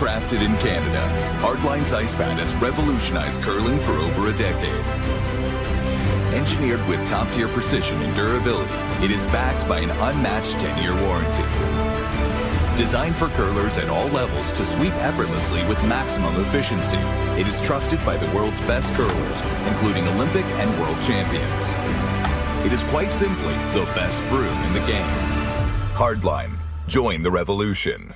Crafted in Canada, Hardline's ice pad has revolutionized curling for over a decade. Engineered with top-tier precision and durability, it is backed by an unmatched 10-year warranty. Designed for curlers at all levels to sweep effortlessly with maximum efficiency, it is trusted by the world's best curlers, including Olympic and world champions. It is quite simply the best broom in the game. Hardline. Join the revolution.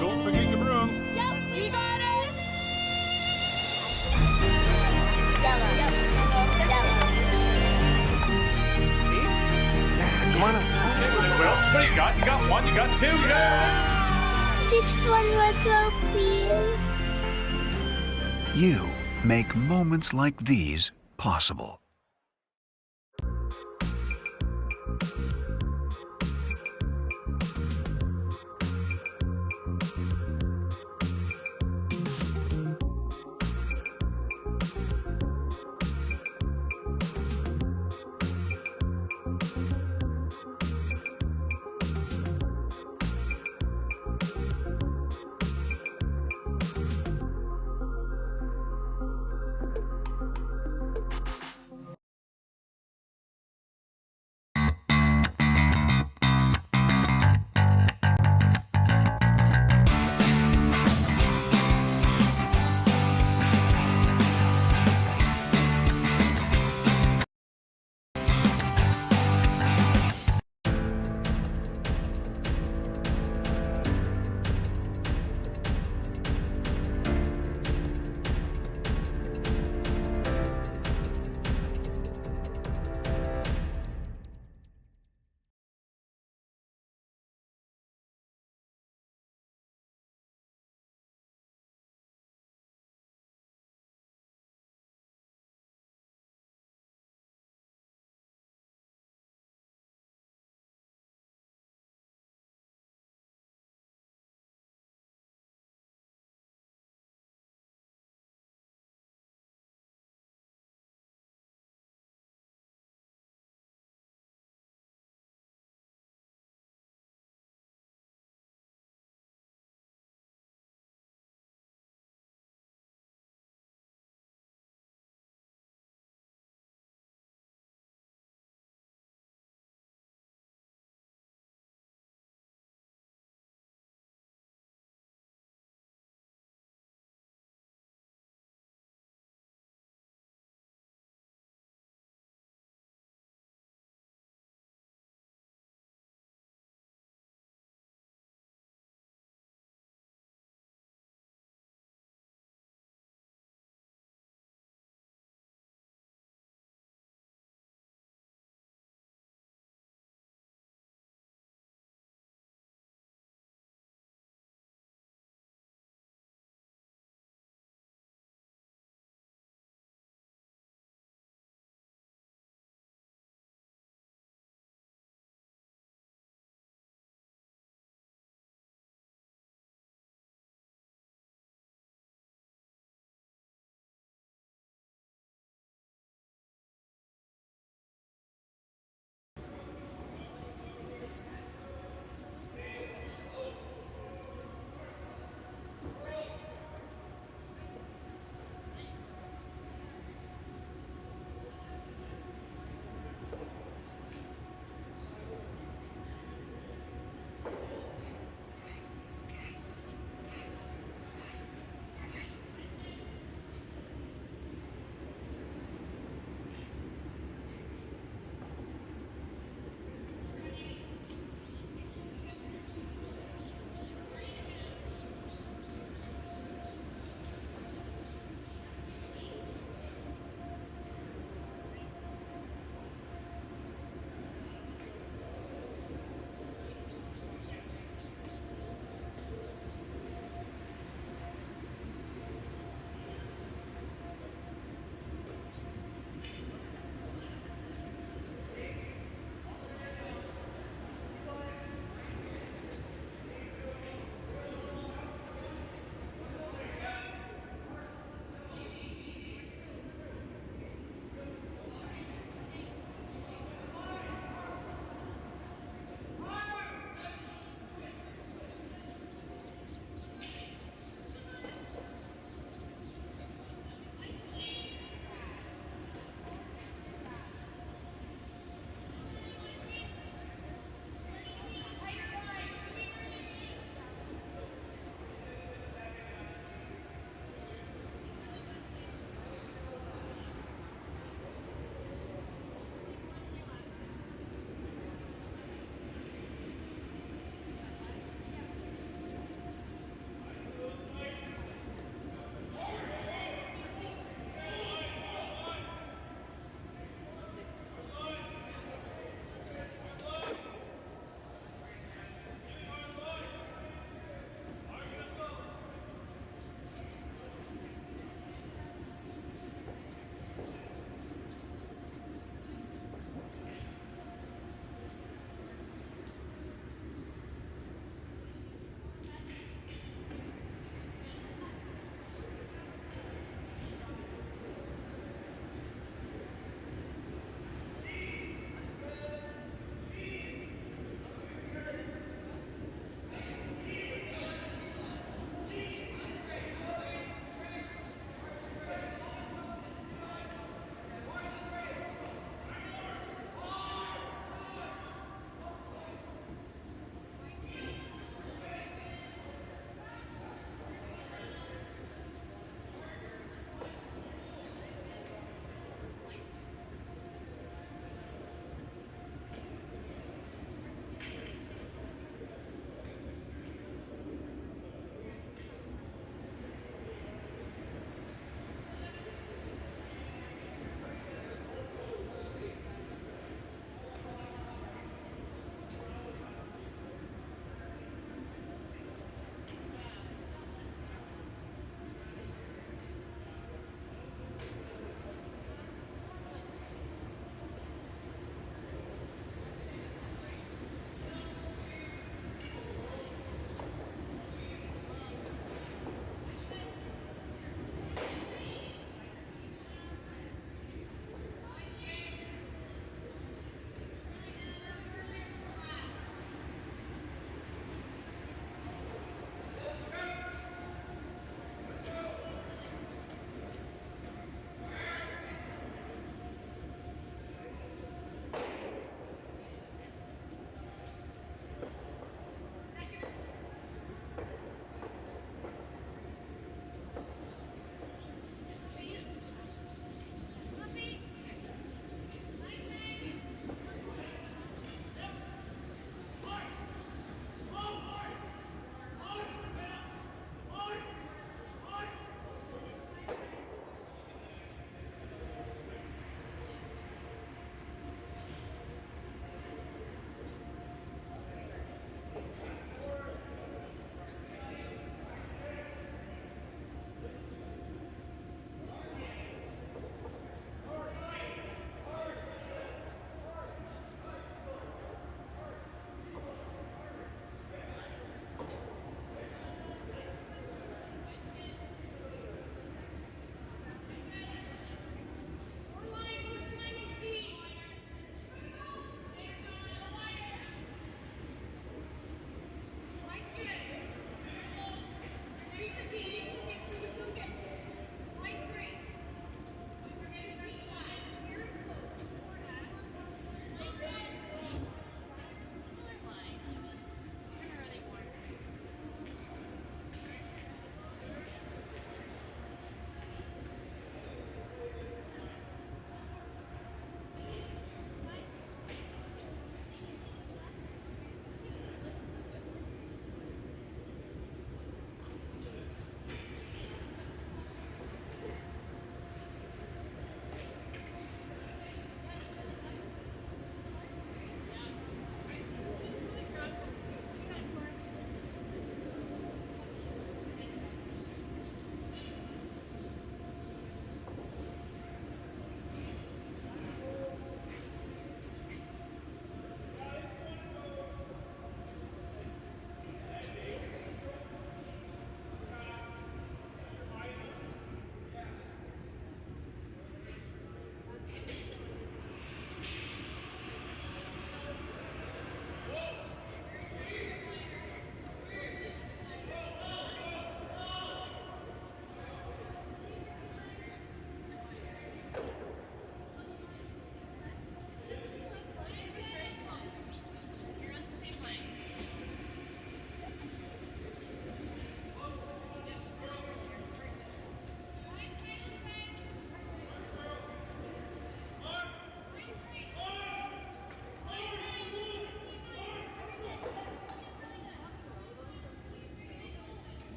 Don't forget your brooms. You got it! Come on up. Okay, well, what do you got? You got one, you got two, you got... Just one more throw, please. You make moments like these possible.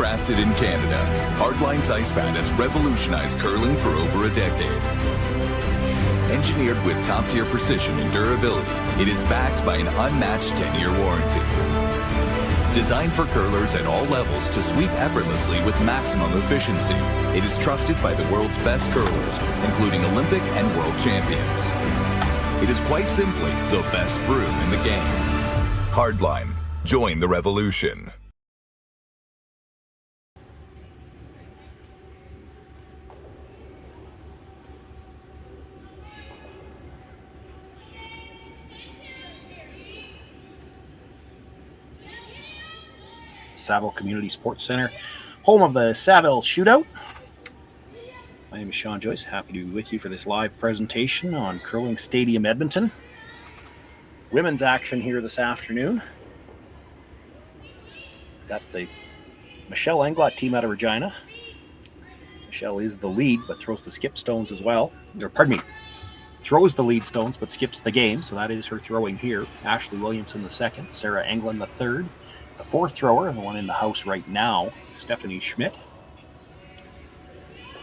Crafted in Canada, Hardline's ice pad has revolutionized curling for over a decade. Engineered with top-tier precision and durability, it is backed by an unmatched 10-year warranty. Designed for curlers at all levels to sweep effortlessly with maximum efficiency, it is trusted by the world's best curlers, including Olympic and world champions. It is quite simply the best broom in the game. Hardline. Join the revolution. Saville Community Sports Center, home of the Saville Shootout. My name is Shawn Joyce. Happy to be with you for this live presentation on Curling Stadium, Edmonton. Women's action here this afternoon. Got the Michelle Englot team out of Regina. Michelle is the lead, but throws the skip stones as well. Or pardon me, throws the lead stones, but skips the game. So that is her throwing here. Ashley Williamson the second, Sarah Englund the third. The fourth thrower, the one in the house right now, Stephanie Schmidt.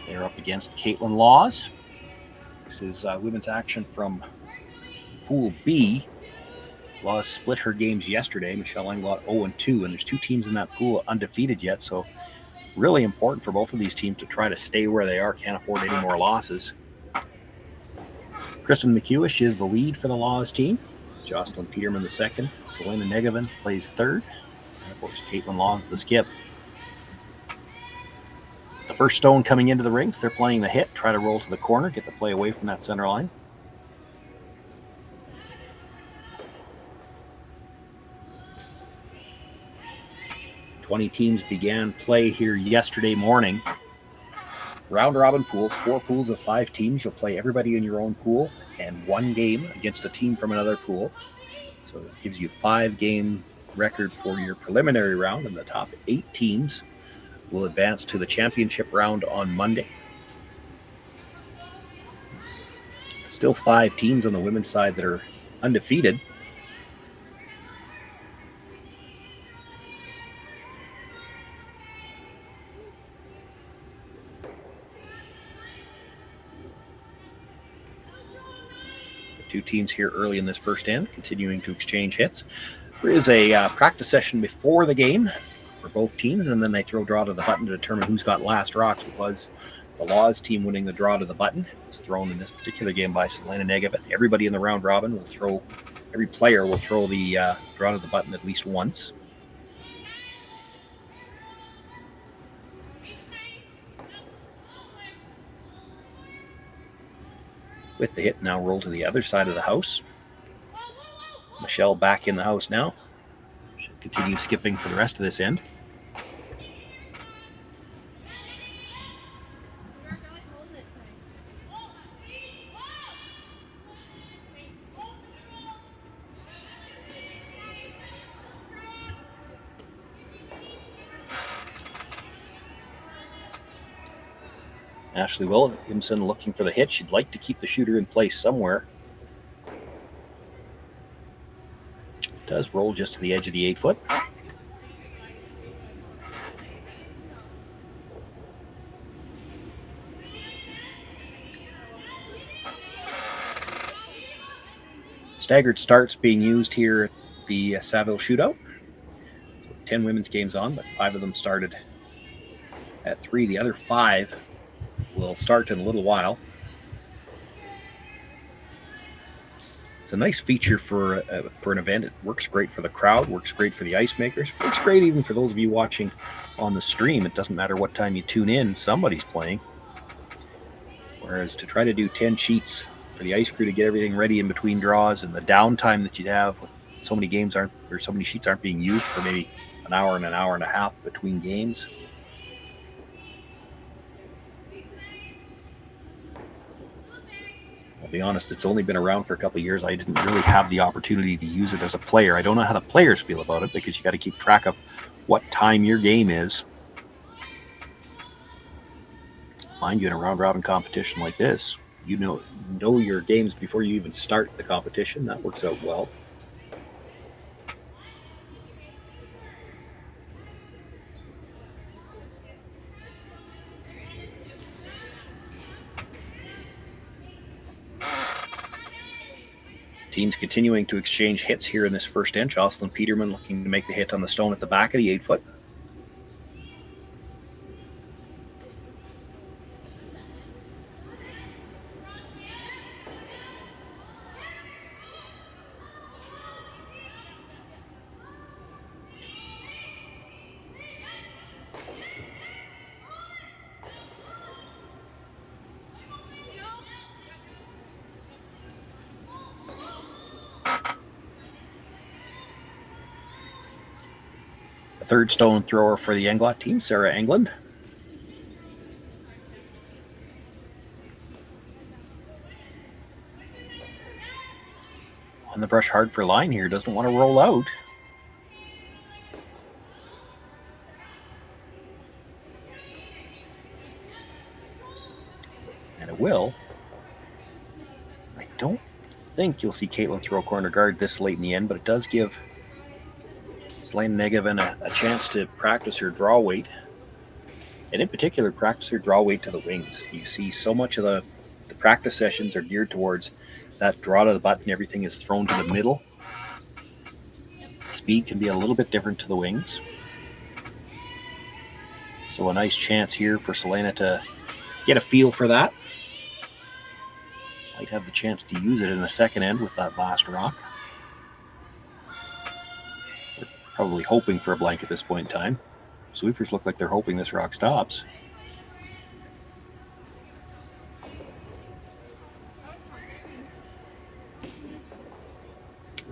They're up against Kaitlyn Laws. This is women's action from Pool B. Laws split her games yesterday. Michelle Englot 0-2, and there's two teams in that pool undefeated yet, so really important for both of these teams to try to stay where they are. Can't afford any more losses. Kristen McEwish is the lead for the Laws team. Jocelyn Peterman the second. Selena Negevin plays third. And of course, Kaitlyn Laws the skip. The first stone coming into the rings, they're playing the hit. Try to roll to the corner, get the play away from that center line. Twenty teams began play here yesterday morning. Round robin pools, 4 pools of 5 teams. You'll play everybody in your own pool and 1 game against a team from another pool. So it gives you 5-game record for your preliminary round, and the top 8 teams will advance to the championship round on Monday. Still 5 teams on the women's side that are undefeated. The 2 teams here early in this first end, continuing to exchange hits. There is a practice session before the game for both teams, and then they throw draw to the button to determine who's got last rock. It was the Laws team winning the draw to the button. It was thrown in this particular game by Selena Negevin. Everybody in the round robin will throw, every player will throw the draw to the button at least once. With the hit, now roll to the other side of the house. Michelle back in the house now. She'll continue skipping for the rest of this end. Ashley Williamson looking for the hit. She'd like to keep the shooter in place somewhere. Does roll just to the edge of the 8-foot. Staggered starts being used here at the Saville Shootout. So 10 women's games on, but 5 of them started at 3. The other 5 will start in a little while. It's a nice feature for an event. It works great for the crowd, works great for the ice makers, works great even for those of you watching on the stream. It doesn't matter what time you tune in, somebody's playing. Whereas to try to do 10 sheets for the ice crew to get everything ready in between draws, and the downtime that you'd have with so many games aren't, or so many sheets aren't being used for maybe an hour and a half between games. I'll be honest, it's only been around for a couple of years. I didn't really have the opportunity to use it as a player. I don't know how the players feel about it, because you got to keep track of what time your game is. Mind you, in a round robin competition like this, you know your games before you even start the competition. That works out well. Teams continuing to exchange hits here in this first inch. Jocelyn Peterman looking to make the hit on the stone at the back of the 8-foot. Third stone thrower for the Englot team, Sarah England. On the brush hard for line here, doesn't want to roll out. And it will. I don't think you'll see Kaitlyn throw corner guard this late in the end, but it does give Selena Negavan a chance to practice her draw weight, and in particular practice her draw weight to the wings. You see so much of the practice sessions are geared towards that draw to the button. Everything is thrown to the middle. Speed can be a little bit different to the wings. So a nice chance here for Selena to get a feel for that. Might have the chance to use it in the second end with that last rock. Probably hoping for a blank at this point in time. Sweepers look like they're hoping this rock stops.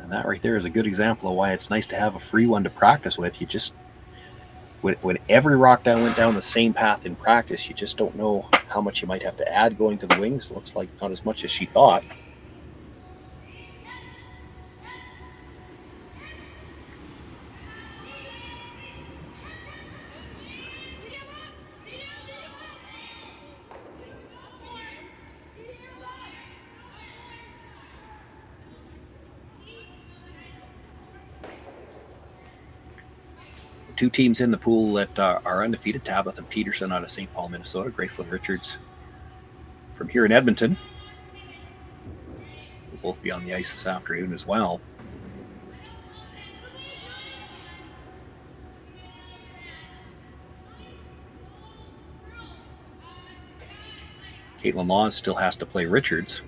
And that right there is a good example of why it's nice to have a free one to practice with. You just, when every rock went down the same path in practice, you just don't know how much you might have to add going to the wings. Looks like not as much as she thought. Two teams in the pool that are undefeated, Tabitha Peterson out of St. Paul, Minnesota, Gracelyn Richards from here in Edmonton. We'll both be on the ice this afternoon as well. Kaitlyn Laws still has to play Richards.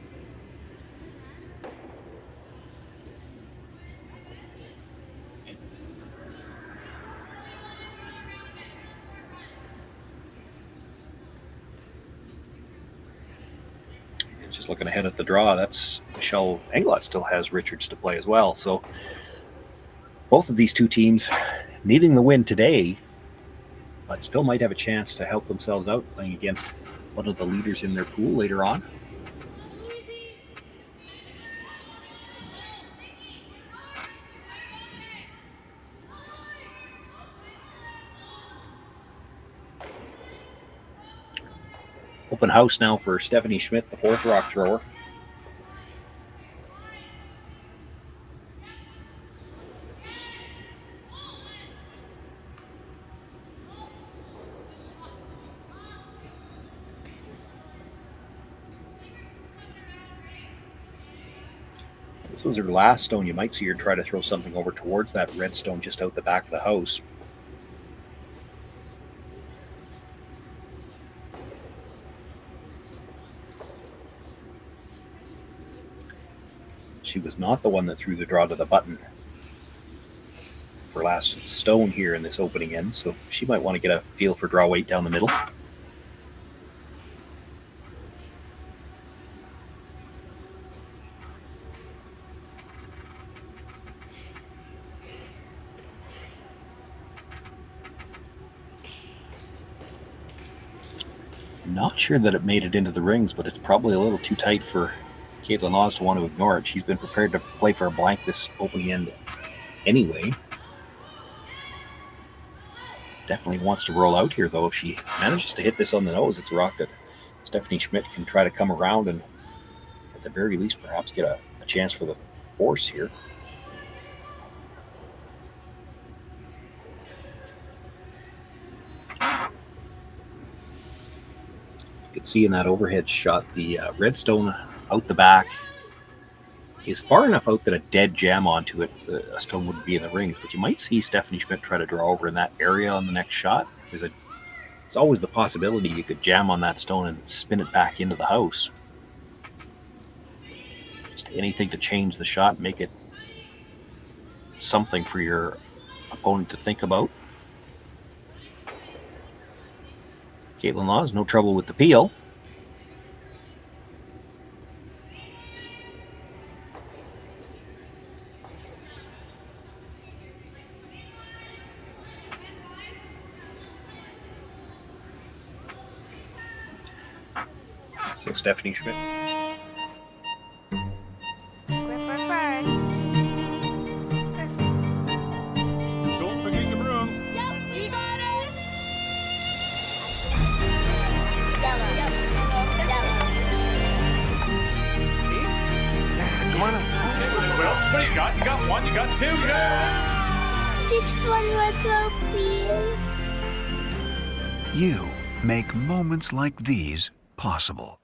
Looking ahead at the draw, that's Michelle Englot still has Richards to play as well. So both of these two teams needing the win today, but still might have a chance to help themselves out playing against one of the leaders in their pool later on. Open house now for Stephanie Schmidt, the fourth rock thrower. This was her last stone. You might see her try to throw something over towards that red stone just out the back of the house. She was not the one that threw the draw to the button for last stone here in this opening end, so she might want to get a feel for draw weight down the middle. Not sure that it made it into the rings, but it's probably a little too tight for Kaitlyn Laws to want to ignore it. She's been prepared to play for a blank this opening end anyway. Definitely wants to roll out here, though. If she manages to hit this on the nose, it's a rock that Stephanie Schmidt can try to come around and, at the very least, perhaps get a chance for the force here. You could see in that overhead shot the redstone out the back, is far enough out that a dead jam onto it, a stone wouldn't be in the rings. But you might see Stephanie Schmidt try to draw over in that area on the next shot. There's always the possibility you could jam on that stone and spin it back into the house. Just anything to change the shot, make it something for your opponent to think about. Kaitlyn Laws, no trouble with the peel. So Stephanie Schmidt. Grip her first. Don't forget your brooms. Yep, you got it. Yellow. Come on up. Okay, well, what do you got? You got one, you got two, you got... Just one more throw, please. You make moments like these possible.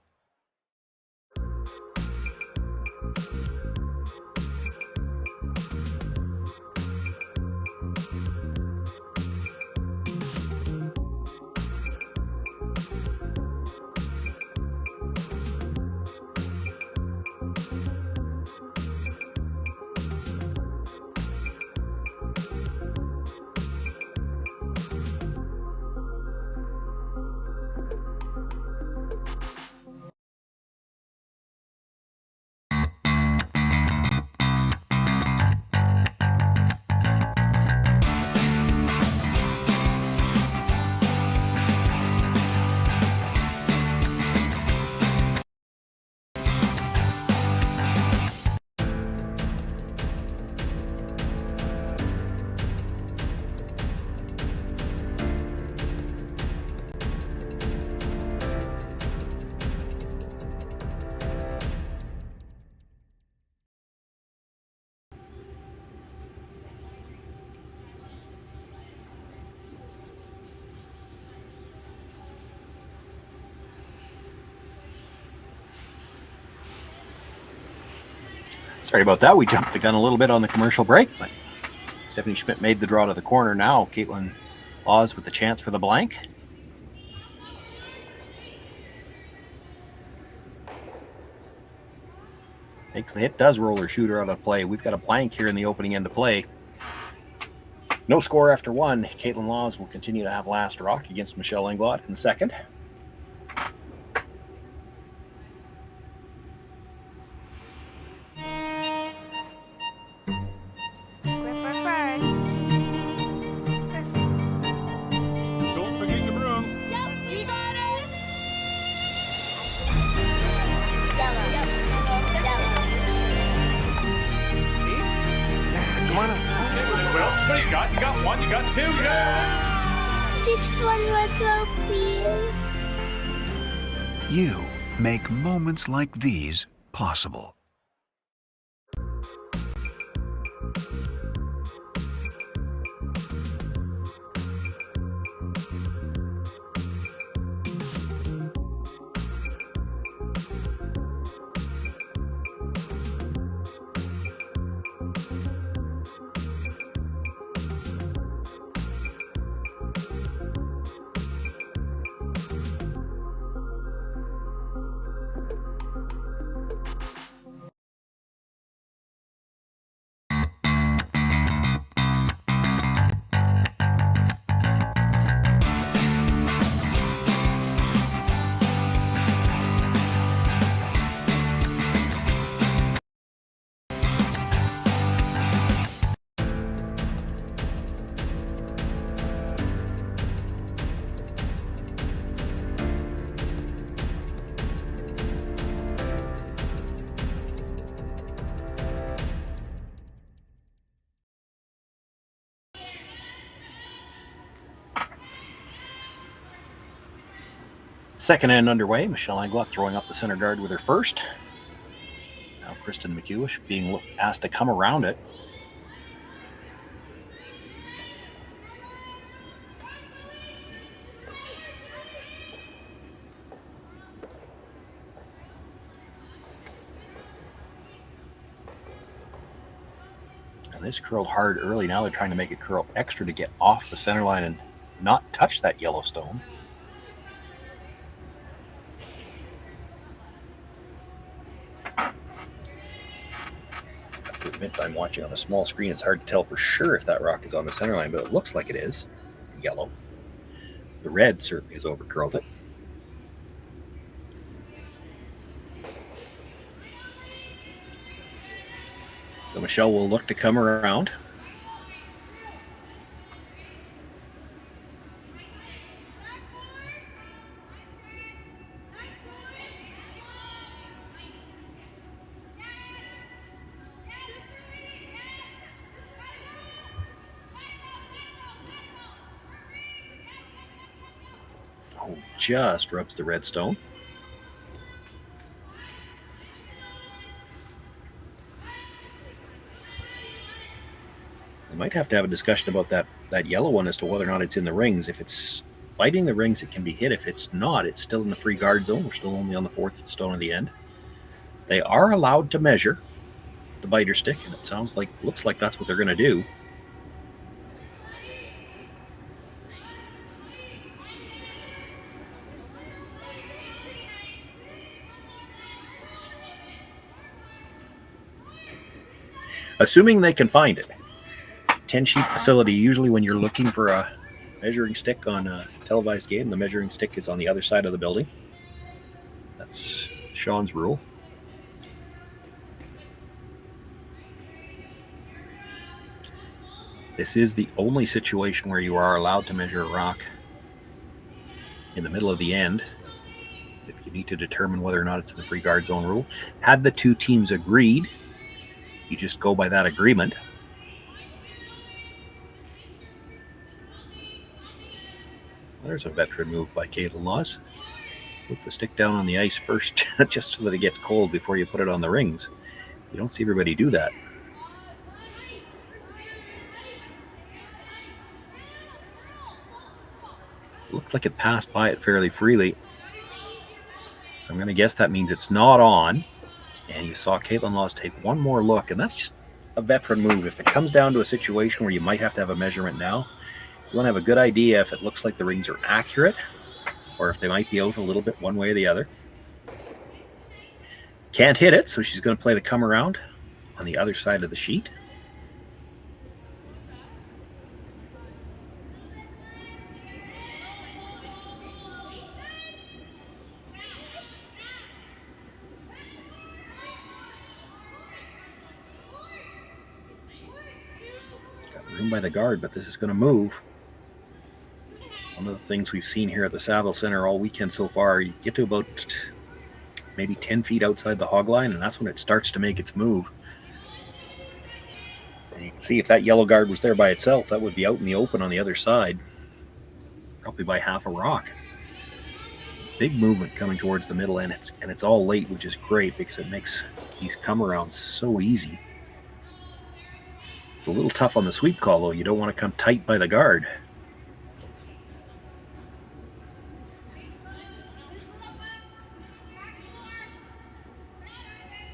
Sorry about that. We jumped the gun a little bit on the commercial break, but Stephanie Schmidt made the draw to the corner. Now Kaitlyn Laws with the chance for the blank. Makes the hit, does roll her shooter out of play. We've got a blank here in the opening end of play. No score after one. Kaitlyn Laws will continue to have last rock against Michelle Englot in the second. Grip her first. Don't forget your brooms. Yep, you got it. Yellow. Come on up. Okay, well, what do you got? You got one, you got two, you got... Just one more throw, please. You make moments like these possible. Second end underway. Michelle Englot throwing up the center guard with her first. Now Kristen McEwish being asked to come around it. And this curled hard early. Now they're trying to make it curl extra to get off the center line and not touch that yellow stone. I have to admit, I'm watching on a small screen. It's hard to tell for sure if that rock is on the center line, but it looks like it is. Yellow. The red certainly has overcurled it. So Michelle will look to come around. Oh, just rubs the red stone. We might have to have a discussion about that yellow one as to whether or not it's in the rings. If it's biting the rings, it can be hit. If it's not, it's still in the free guard zone. We're still only on the fourth stone at the end. They are allowed to measure the biter stick, and it looks like that's what they're going to do. Assuming they can find it. 10-sheet facility, usually when you're looking for a measuring stick on a televised game, the measuring stick is on the other side of the building. That's Shawn's rule. This is the only situation where you are allowed to measure a rock in the middle of the end, if you need to determine whether or not it's in the free guard zone rule. Had the two teams agreed, you just go by that agreement. There's a veteran move by Kaitlyn. Put the stick down on the ice first, just so that it gets cold before you put it on the rings. You don't see everybody do that. Looked like it passed by it fairly freely. So I'm going to guess that means it's not on. And you saw Kaitlyn take one more look, and that's just a veteran move. If it comes down to a situation where you might have to have a measurement now, you want to have a good idea if it looks like the rings are accurate or if they might be out a little bit one way or the other. Can't hit it, so she's going to play the come around on the other side of the sheet. Got room by the guard, but this is going to move. One of the things we've seen here at the Saville Center all weekend so far, you get to about maybe 10 feet outside the hog line, and that's when it starts to make its move. And you can see if that yellow guard was there by itself, that would be out in the open on the other side, probably by half a rock. Big movement coming towards the middle, and it's all late, which is great because it makes these come-arounds so easy. It's a little tough on the sweep call, though. You don't want to come tight by the guard.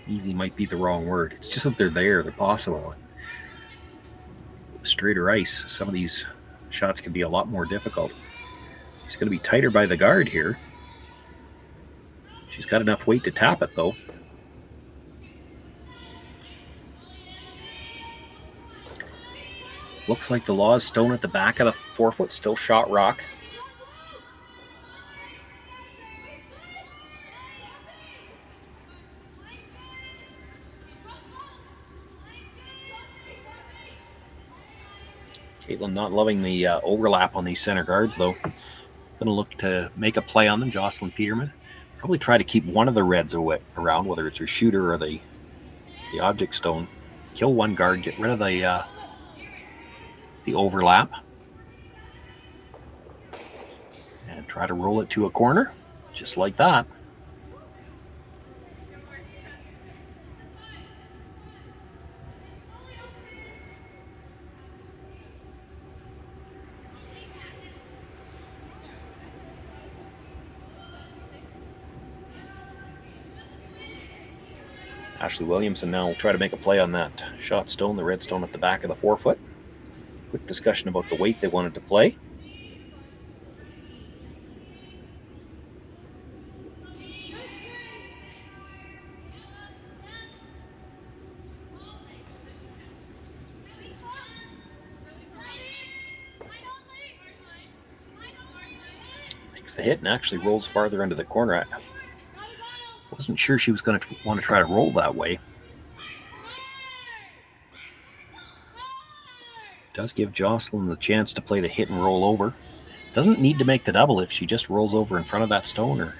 Easy might be the wrong word. It's just that they're there. They're possible. Straighter ice, some of these shots can be a lot more difficult. She's going to be tighter by the guard here. She's got enough weight to tap it, though. Looks like the Law's stone at the back of the forefoot, still shot rock. Kaitlyn not loving the overlap on these center guards, though. Going to look to make a play on them. Jocelyn Peterman. Probably try to keep one of the reds around, whether it's her shooter or the object stone. Kill one guard, get rid of the overlap. And try to roll it to a corner, just like that. Ashley Williamson now will try to make a play on that shot stone, the red stone at the back of the forefoot. Quick discussion about the weight they wanted to play. Makes the hit and actually rolls farther into the corner. I wasn't sure she was going to want to try to roll that way. Does give Jocelyn the chance to play the hit and roll over. Doesn't need to make the double. If she just rolls over in front of that stone or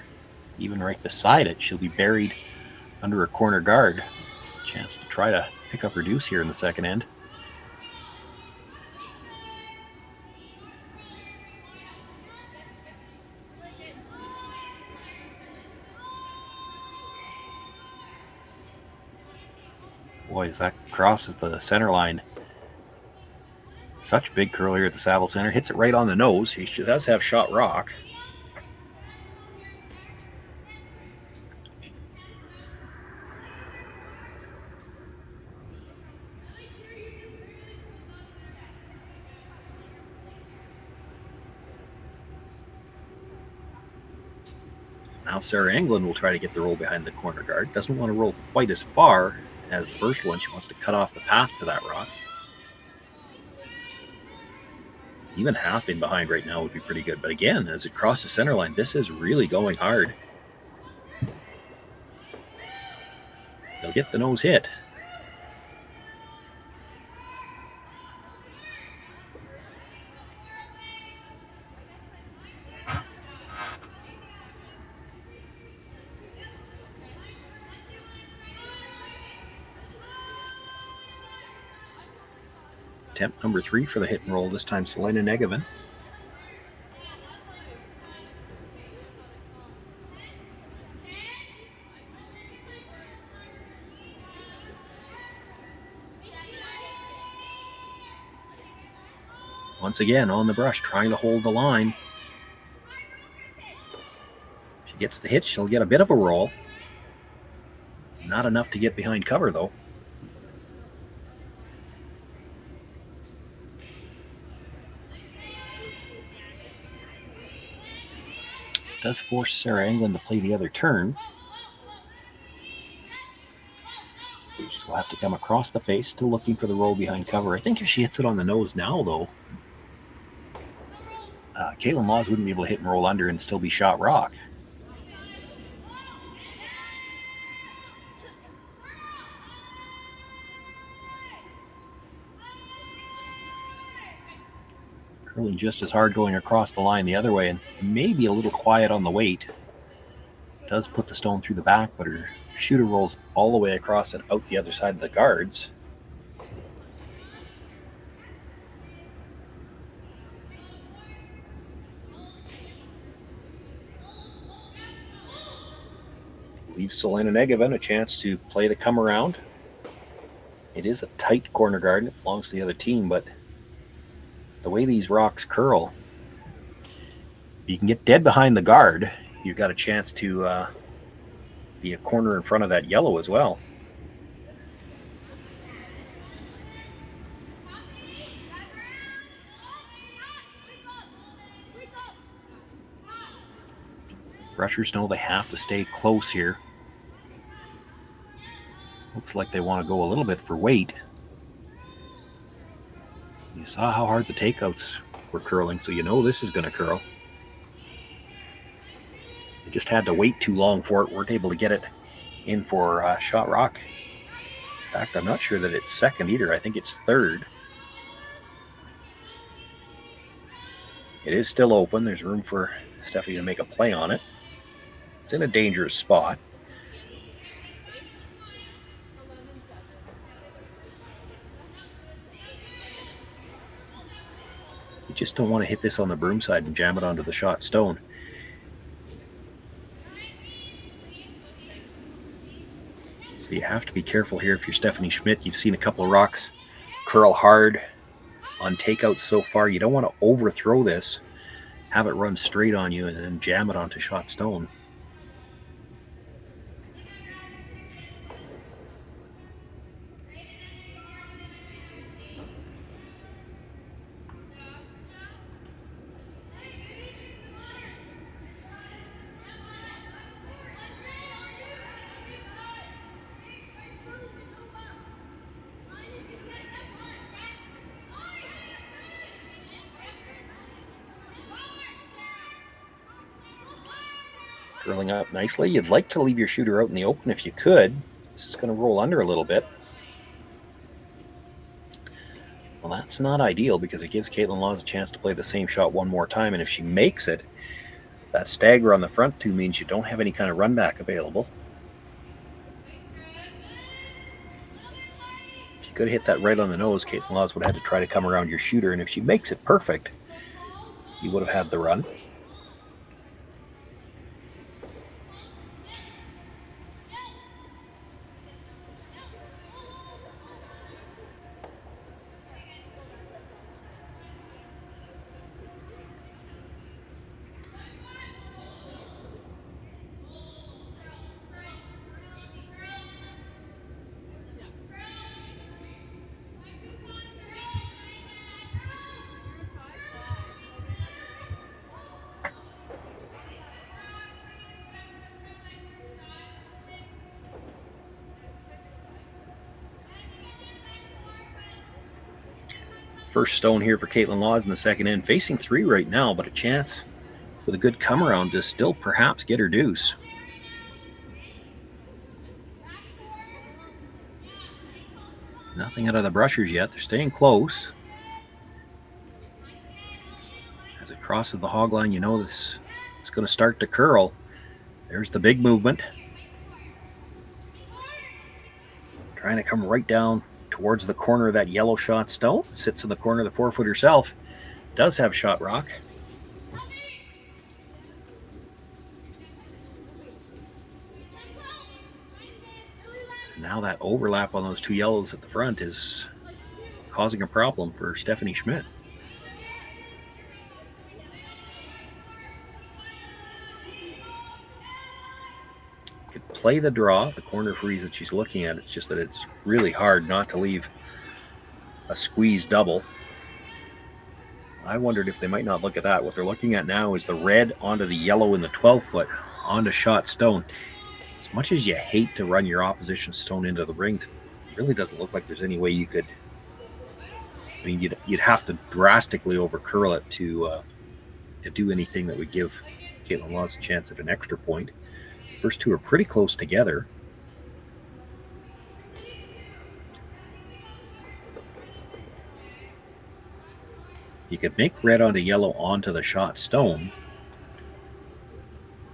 even right beside it, she'll be buried under a corner guard. Chance to try to pick up her deuce here in the second end. Boy, as that crosses the center line. Such big curl here at the Saville Center. Hits it right on the nose. He does have shot rock. Now Sarah Englot will try to get the roll behind the corner guard. Doesn't want to roll quite as far as the first one. She wants to cut off the path to that rock. Even half in behind right now would be pretty good. But again, as it crosses center line, this is really going hard. They'll get the nose hit. Attempt number 3 for the hit and roll, this time Selena Negavan. Once again on the brush, trying to hold the line. She gets the hit, she'll get a bit of a roll. Not enough to get behind cover though. Does force Sarah Englot to play the other turn. She'll have to come across the face, still looking for the roll behind cover. I think if she hits it on the nose now, though, Kaitlyn Laws wouldn't be able to hit and roll under and still be shot rock. Curling just as hard going across the line the other way, and maybe a little quiet on the weight. Does put the stone through the back, but her shooter rolls all the way across and out the other side of the guards. Leaves Selena Negavan a chance to play the come around. It is a tight corner guard, it belongs to the other team, but the way these rocks curl, you can get dead behind the guard. You've got a chance to be a corner in front of that yellow as well. Rushers know they have to stay close here. Looks like they want to go a little bit for weight. You saw how hard the takeouts were curling, so you know this is going to curl. They just had to wait too long for it. Weren't able to get it in for shot rock. In fact, I'm not sure that it's second either. I think it's third. It is still open. There's room for Stephanie to make a play on it. It's in a dangerous spot. You just don't want to hit this on the broom side and jam it onto the shot stone. So you have to be careful here if you're Stephanie Schmidt. You've seen a couple of rocks curl hard on takeouts so far. You don't want to overthrow this, have it run straight on you, and then jam it onto shot stone. Curling up nicely. You'd like to leave your shooter out in the open if you could. This is going to roll under a little bit. Well, that's not ideal because it gives Kaitlyn Laws a chance to play the same shot one more time, and if she makes it, that stagger on the front two means you don't have any kind of run back available. If you could hit that right on the nose, Kaitlyn Laws would have had to try to come around your shooter, and if she makes it perfect, you would have had the run. First stone here for Kaitlyn Laws in the second end. Facing 3 right now, but a chance with a good come around to still perhaps get her deuce. Nothing out of the brushers yet. They're staying close. As it crosses the hog line, you know this is going to start to curl. There's the big movement. Trying to come right down towards the corner of that yellow shot stone. Sits in the corner of the 4-foot herself. Does have shot rock. Now that overlap on those 2 yellows at the front is causing a problem for Stephanie Schmidt. Could play the draw, the corner freeze that she's looking at. It's just that it's really hard not to leave a squeeze double. I wondered if they might not look at that. What they're looking at now is the red onto the yellow in the 12-foot onto shot stone. As much as you hate to run your opposition stone into the rings, it really doesn't look like there's any way you could. I mean, you'd have to drastically over curl it to do anything that would give Kaitlyn Laws a chance at an extra point. First two are pretty close together. You could make red onto yellow onto the shot stone.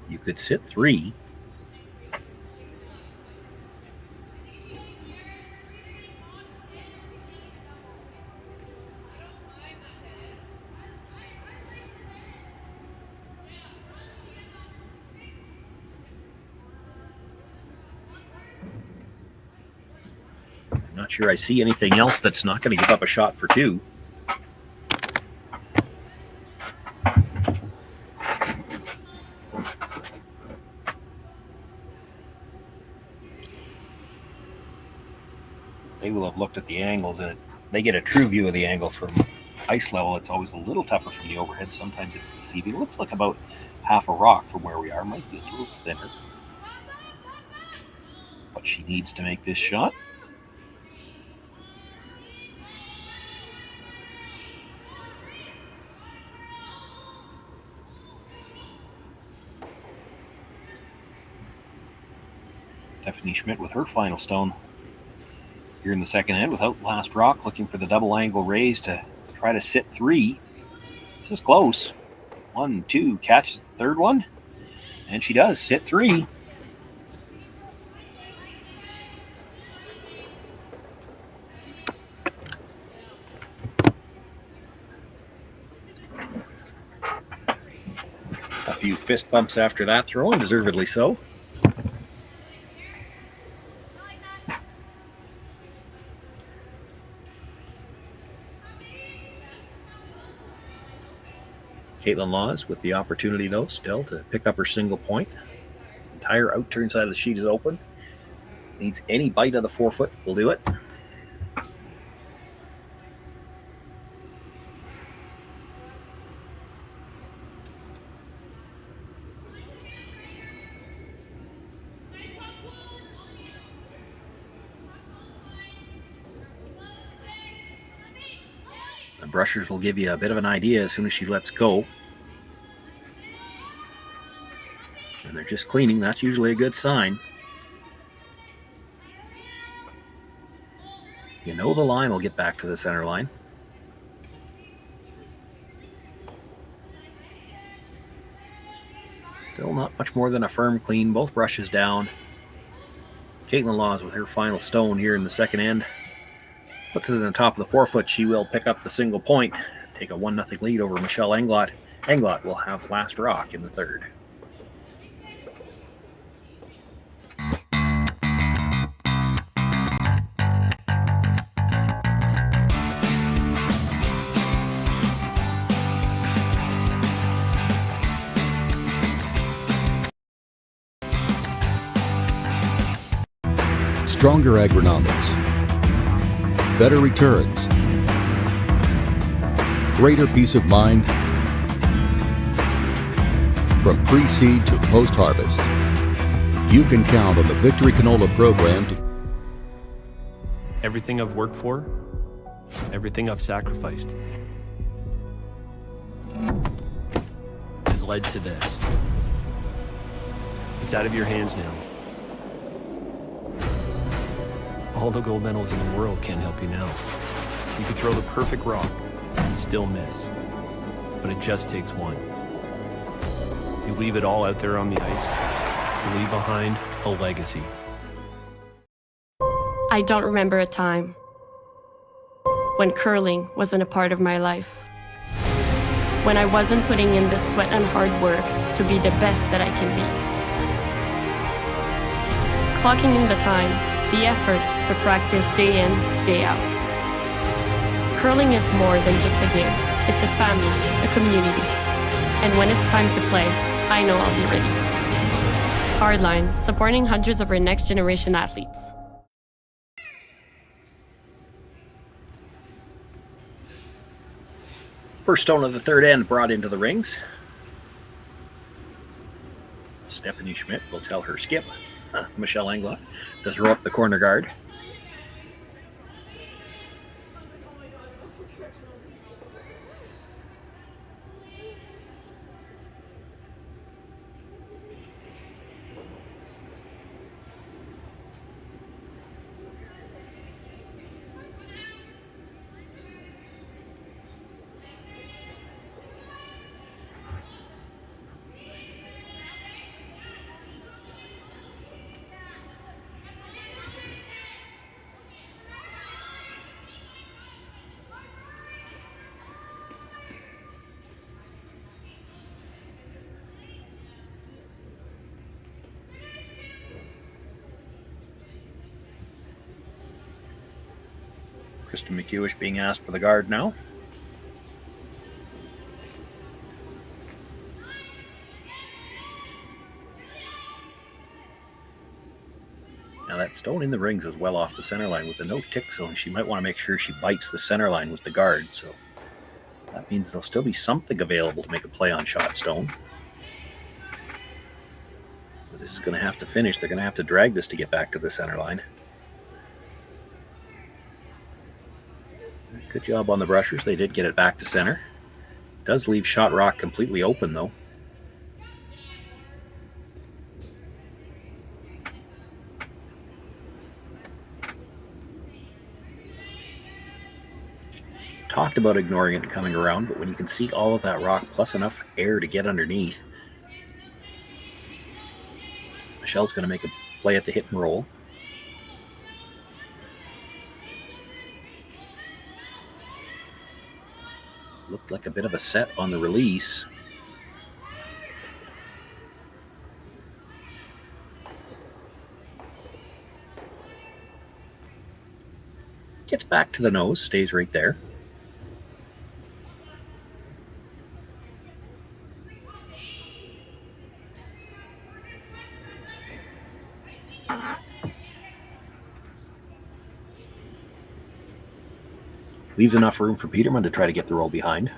You could sit 3. Not sure I see anything else that's not going to give up a shot for 2. They will have looked at the angles, and they get a true view of the angle from ice level. It's always a little tougher from the overhead. Sometimes it's deceiving. It looks like about half a rock from where we are. Might be a little thinner. But she needs to make this shot. Stephanie Schmidt with her final stone here in the second end without last rock, looking for the double angle raise to try to sit 3. This is close. 1, 2, catches the third one, and she does sit 3. A few fist bumps after that throw, and deservedly so. Kaitlyn Laws with the opportunity, though, still to pick up her single point. Entire outturn side of the sheet is open. Needs any bite of the 4-foot will do it. The brushers will give you a bit of an idea as soon as she lets go. And they're just cleaning. That's usually a good sign. You know the line will get back to the center line. Still not much more than a firm clean. Both brushes down. Kaitlyn Laws with her final stone here in the second end. Puts it in the top of the forefoot. She will pick up the single point. Take a 1-0 lead over Michelle Englot. Englot will have last rock in the third. Stronger agronomics, better returns, greater peace of mind. From pre-seed to post-harvest, you can count on the Victory Canola program to everything I've worked for, everything I've sacrificed, has led to this. It's out of your hands now. All the gold medals in the world can't help you now. You could throw the perfect rock and still miss, but it just takes one. You leave it all out there on the ice to leave behind a legacy. I don't remember a time when curling wasn't a part of my life. When I wasn't putting in the sweat and hard work to be the best that I can be. Clocking in the time, the effort to practice day in, day out. Curling is more than just a game. It's a family, a community. And when it's time to play, I know I'll be ready. Hardline, supporting hundreds of our next generation athletes. First stone of the third end brought into the rings. Stephanie Schmidt will tell her skip. Michelle Englot to throw up the corner guard. Kristen McEwish being asked for the guard now. Now that stone in the rings is well off the center line with the no tick zone. She might want to make sure she bites the center line with the guard, so that means there'll still be something available to make a play on shot stone. But this is going to have to finish. They're going to have to drag this to get back to the center line. Good job on the brushers. They did get it back to center. Does leave shot rock completely open though. Talked about ignoring it and coming around, but when you can see all of that rock plus enough air to get underneath, Michelle's going to make a play at the hit and roll. Looked like a bit of a set on the release. Gets back to the nose, stays right there. Leaves enough room for Peterman to try to get the roll behind.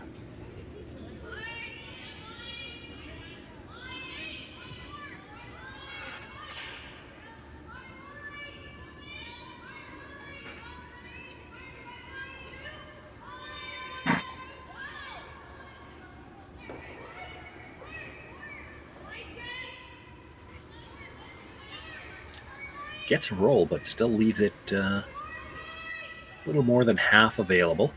gets a roll, but still leaves it a little more than half available.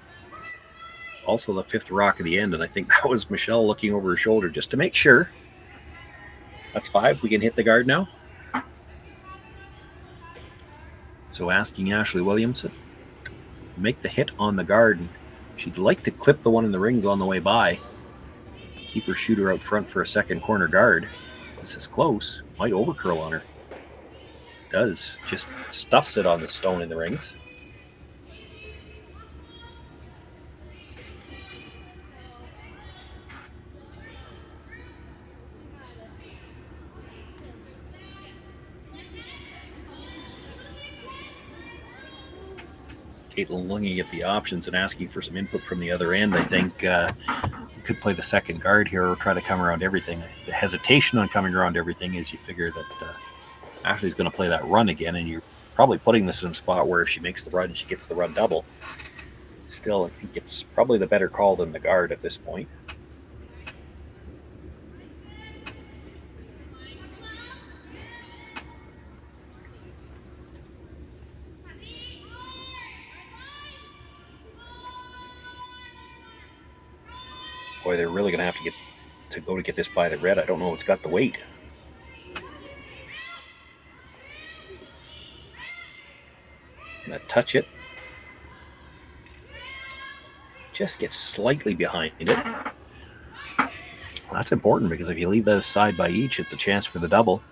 Also the 5th rock of the end, and I think that was Michelle looking over her shoulder just to make sure. That's 5. We can hit the guard now. So asking Ashley Williamson to make the hit on the guard. And she'd like to clip the one in the rings on the way by. Keep her shooter out front for a second corner guard. This is close. Might overcurl on her. Does. Just stuffs it on the stone in the rings. Kaitlyn looking at the options and asking for some input from the other end. I think you could play the second guard here or try to come around everything. The hesitation on coming around everything is you figure that Ashley's going to play that run again, and you're probably putting this in a spot where if she makes the run, she gets the run double. Still, I think it's probably the better call than the guard at this point. Boy, they're really going to have to get this by the red. I don't know. It's got the weight. Gonna touch it. Just gets slightly behind it. Well, that's important because if you leave those side by each, it's a chance for the double.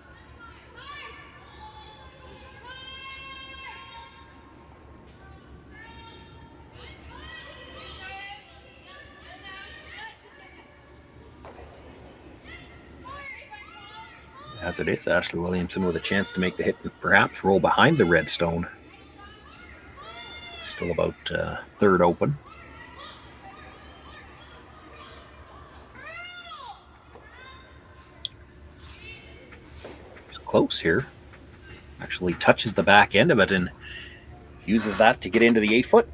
As it is, Ashley Williamson with a chance to make the hit and perhaps roll behind the red stone. Still about third open. It's close here. Actually touches the back end of it and uses that to get into the 8-foot.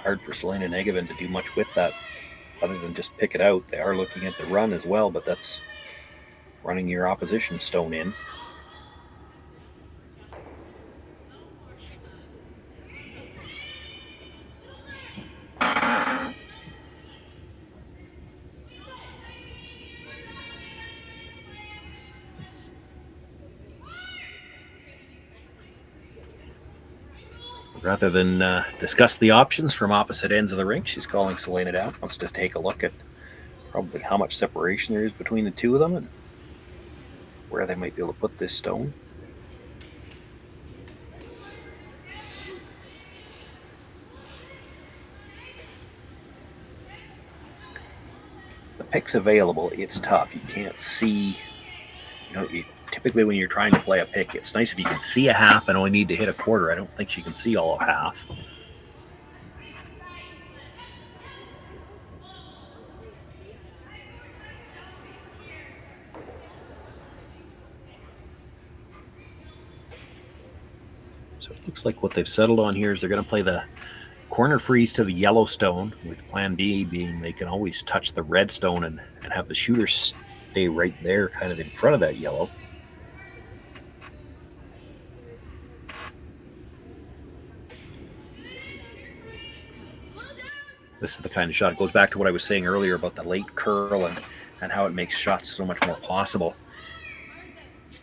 Hard for Selena Negevin to do much with that other than just pick it out. They are looking at the run as well, but that's running your opposition stone in. Rather than discuss the options from opposite ends of the rink, she's calling Selena down. Wants to take a look at probably how much separation there is between the two of them and where they might be able to put this stone. The pick's available. It's tough. You can't see, typically when you're trying to play a pick, it's nice if you can see a half and only need to hit a quarter. I don't think she can see all of half. So it looks like what they've settled on here is they're going to play the corner freeze to the yellow stone, with plan B being they can always touch the red stone and have the shooter stay right there kind of in front of that yellow. This is the kind of shot. It goes back to what I was saying earlier about the late curl and how it makes shots so much more possible.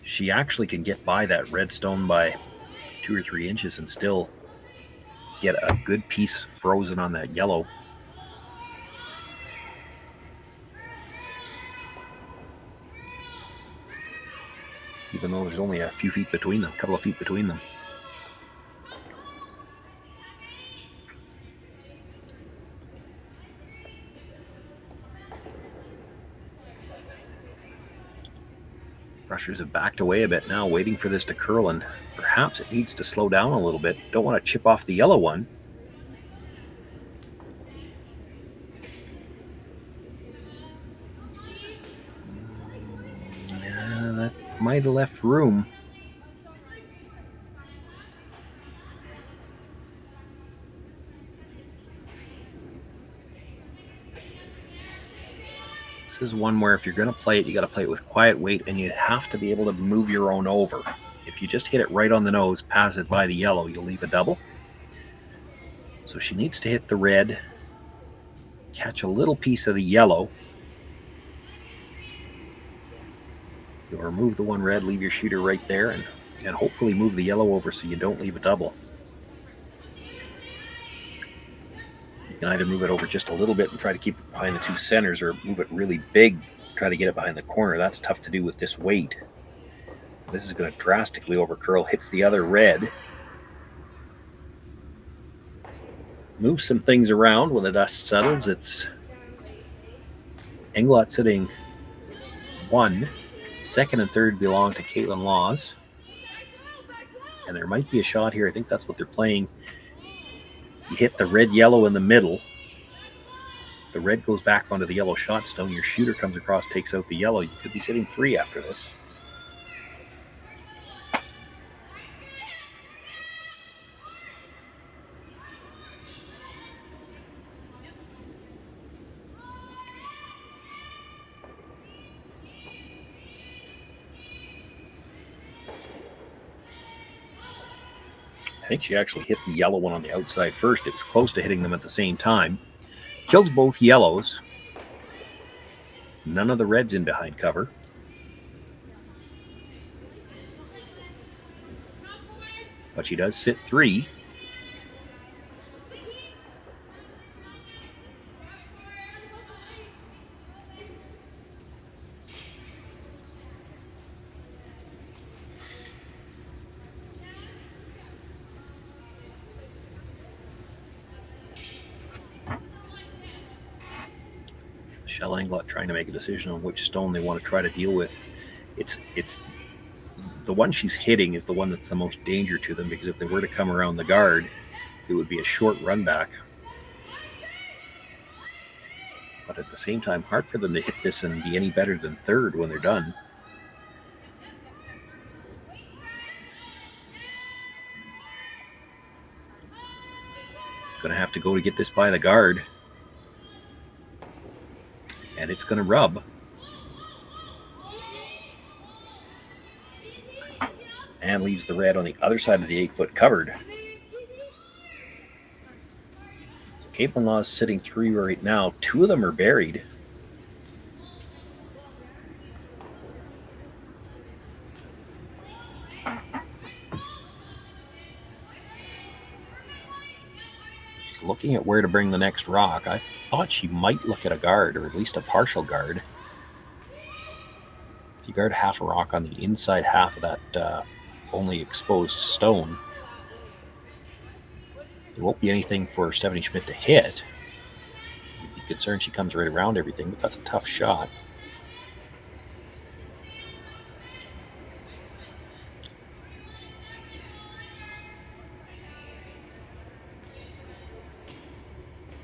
She actually can get by that red stone by 2 or 3 inches and still get a good piece frozen on that yellow. Even though there's only a few feet between them, a couple of feet between them. Rushers have backed away a bit now, waiting for this to curl, and perhaps it needs to slow down a little bit. Don't want to chip off the yellow one. Yeah, that might have left room. This is one where if you're going to play it, you got to play it with quiet weight, and you have to be able to move your own over. If you just hit it right on the nose, pass it by the yellow, you'll leave a double. So she needs to hit the red, catch a little piece of the yellow. You'll remove the one red, leave your shooter right there, and hopefully move the yellow over so you don't leave a double. You can either move it over just a little bit and try to keep it behind the two centers, or move it really big, try to get it behind the corner. That's tough to do with this weight. This is going to drastically overcurl, hits the other red. Move some things around when the dust settles. It's Englot sitting 1. Second and third belong to Kaitlyn Laws. And there might be a shot here. I think that's what they're playing. You hit the red-yellow in the middle. The red goes back onto the yellow shot stone. Your shooter comes across, takes out the yellow. You could be sitting 3 after this. I think she actually hit the yellow one on the outside first. It was close to hitting them at the same time. Kills both yellows. None of the reds in behind cover. But she does sit 3. Shell Englot trying to make a decision on which stone they want to try to deal with. It's the one she's hitting is the one that's the most danger to them, because if they were to come around the guard, it would be a short run back. But at the same time, hard for them to hit this and be any better than third when they're done. Gonna have to go to get this by the guard. And it's going to rub. And leaves the red on the other side of the 8-foot covered. Kaitlyn Laws sitting 3 right now. 2 of them are buried. Looking at where to bring the next rock. I thought she might look at a guard, or at least a partial guard. If you guard half a rock on the inside half of that only exposed stone, there won't be anything for Stephanie Schmidt to hit. You'd be concerned she comes right around everything, but that's a tough shot.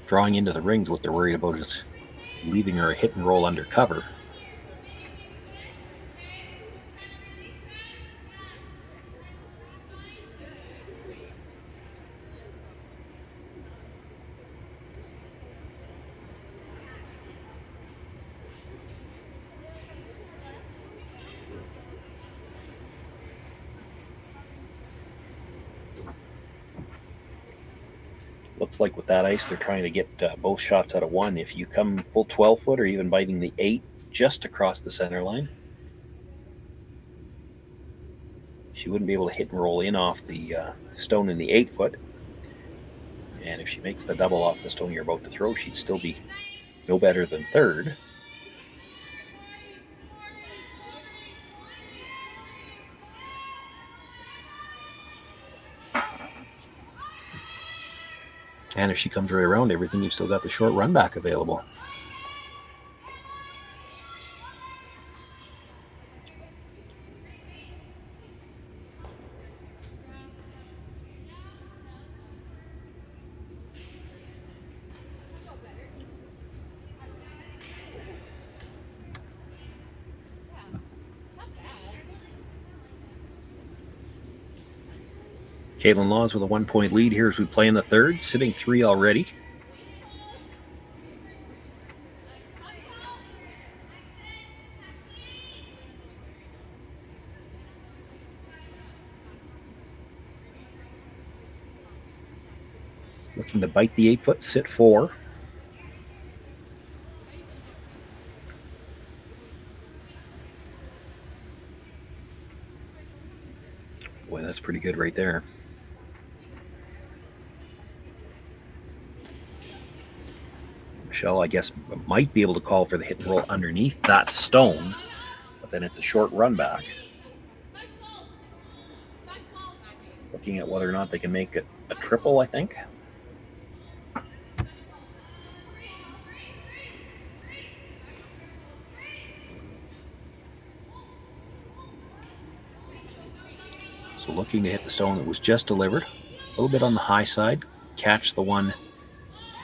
Drawing into the rings, what they're worried about is leaving her a hit and roll under cover. Looks like with that ice, they're trying to get both shots out of one. If you come full 12-foot or even biting the 8 just across the center line, she wouldn't be able to hit and roll in off the stone in the 8-foot. And if she makes the double off the stone you're about to throw, she'd still be no better than third. And if she comes right around everything, you've still got the short run back available. Kaitlyn Laws with a 1-point lead here as we play in the third, sitting 3 already. Looking to bite the 8-foot, sit 4. Boy, that's pretty good right there. Michelle, I guess, might be able to call for the hit and roll underneath that stone, but then it's a short run back. Looking at whether or not they can make it a triple, I think. So looking to hit the stone that was just delivered. A little bit on the high side. Catch the one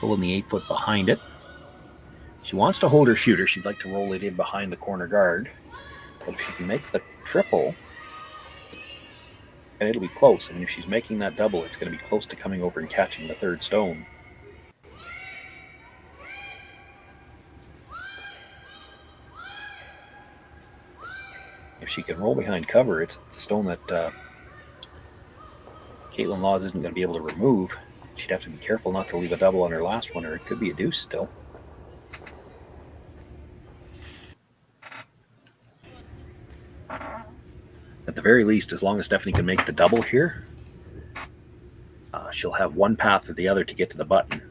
pulling the 8-foot behind it. She wants to hold her shooter. She'd like to roll it in behind the corner guard. But if she can make the triple, and it'll be close. I mean, if she's making that double, it's going to be close to coming over and catching the third stone. If she can roll behind cover, it's a stone that Kaitlyn Laws isn't going to be able to remove. She'd have to be careful not to leave a double on her last one, or it could be a deuce still. At the very least, as long as Stephanie can make the double here, she'll have one path or the other to get to the button.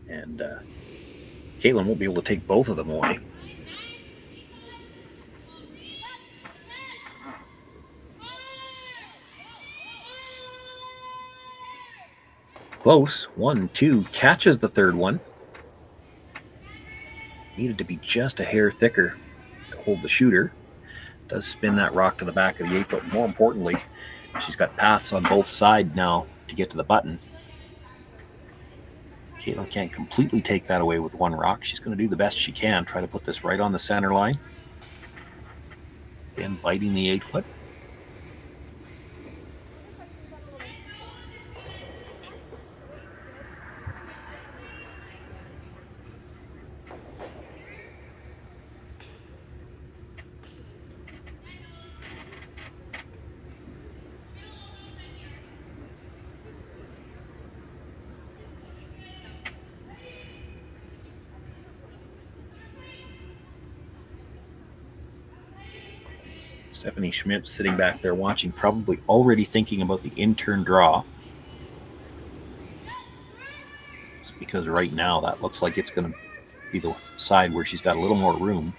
And Kaitlyn won't be able to take both of them away. Close. 1, 2, catches the third one. Needed to be just a hair thicker to hold the shooter. Does spin that rock to the back of the 8-foot. More importantly, she's got paths on both sides now to get to the button. Kaitlyn can't completely take that away with one rock. She's going to do the best she can. Try to put this right on the center line. Again, biting the 8-foot. Stephanie Schmidt sitting back there watching, probably already thinking about the in-turn draw. Just because right now that looks like it's going to be the side where she's got a little more room.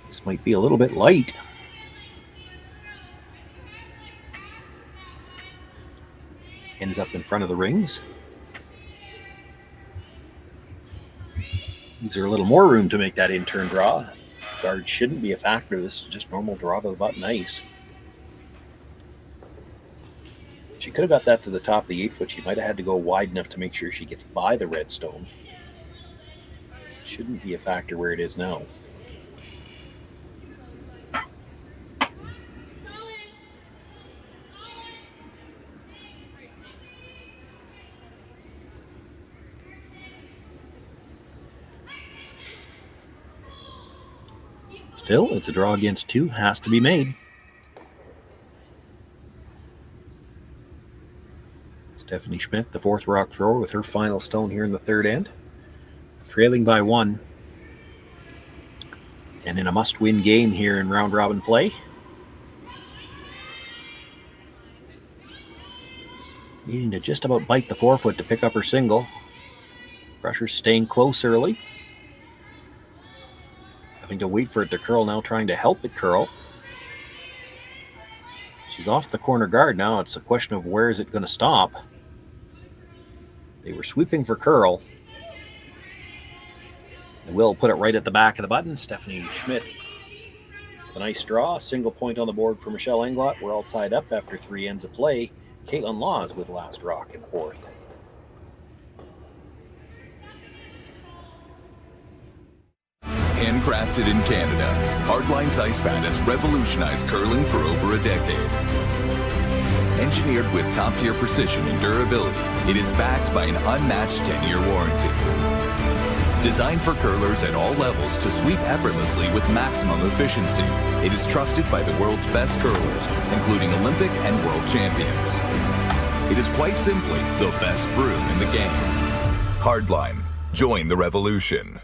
This might be a little bit light. Ends up in front of the rings. Gives her a little more room to make that in-turn draw. Guard shouldn't be a factor. This is just normal draw to the button ice. She could have got that to the top of the 8-foot. She might have had to go wide enough to make sure she gets by the red stone. Shouldn't be a factor where it is now. Still, it's a draw against 2. Has to be made. Stephanie Schmidt, the 4th rock thrower, with her final stone here in the 3rd end. Trailing by 1. And in a must-win game here in round-robin play. Needing to just about bite the 4-foot to pick up her single. Pressure's staying close early. Having to wait for it to curl now, trying to help it curl. She's off the corner guard now. It's a question of where is it going to stop. They were sweeping for curl. And Will put it right at the back of the button. Stephanie Schmidt with a nice draw. Single point on the board for Michelle Englot. We're all tied up after 3 ends of play. Kaitlyn Laws with last rock in 4th. Handcrafted in Canada, Hardline's ice pad has revolutionized curling for over a decade. Engineered with top-tier precision and durability, it is backed by an unmatched 10-year warranty. Designed for curlers at all levels to sweep effortlessly with maximum efficiency, it is trusted by the world's best curlers, including Olympic and world champions. It is quite simply the best broom in the game. Hardline. Join the revolution.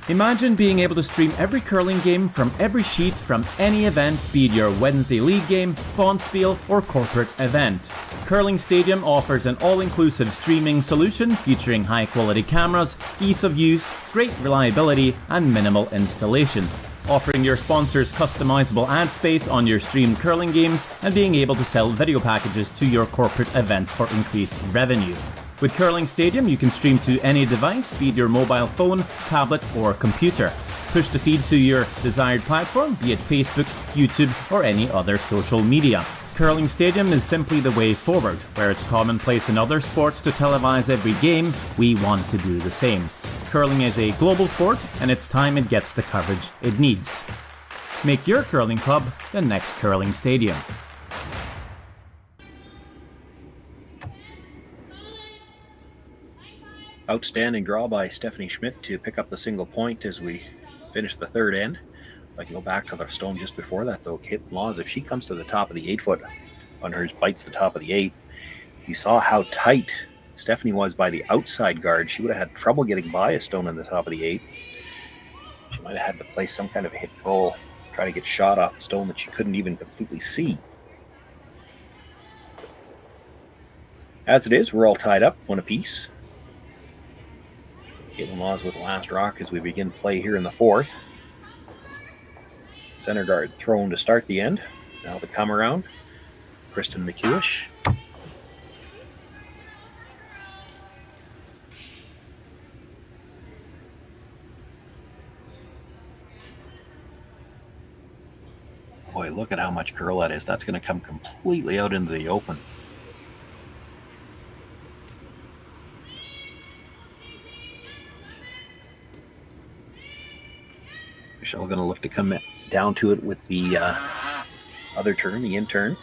Imagine being able to stream every curling game from every sheet from any event, be it your Wednesday league game, bonspiel, or corporate event. Curling Stadium offers an all-inclusive streaming solution featuring high-quality cameras, ease of use, great reliability, and minimal installation. Offering your sponsors customizable ad space on your streamed curling games and being able to sell video packages to your corporate events for increased revenue. With Curling Stadium, you can stream to any device, be it your mobile phone, tablet, or computer. Push the feed to your desired platform, be it Facebook, YouTube, or any other social media. Curling Stadium is simply the way forward. Where it's commonplace in other sports to televise every game, we want to do the same. Curling is a global sport, and it's time it gets the coverage it needs. Make your curling club the next Curling Stadium. Outstanding draw by Stephanie Schmidt to pick up the single point as we finish the third end. If I can go back to the stone just before that, though, Kaitlyn Laws, if she comes to the top of the 8-foot on hers, bites the top of the 8, you saw how tight Stephanie was by the outside guard. She would have had trouble getting by a stone on the top of the 8. She might have had to play some kind of hit roll, try to get shot off the stone that she couldn't even completely see. As it is, we're all tied up, one apiece. Kaitlyn Laws with the last rock as we begin play here in the fourth. Center guard thrown to start the end. Now the come around. Kristen McEwish. Boy, look at how much curl that is. That's going to come completely out into the open. Michelle going to look to come down to it with the other turn, the in turn.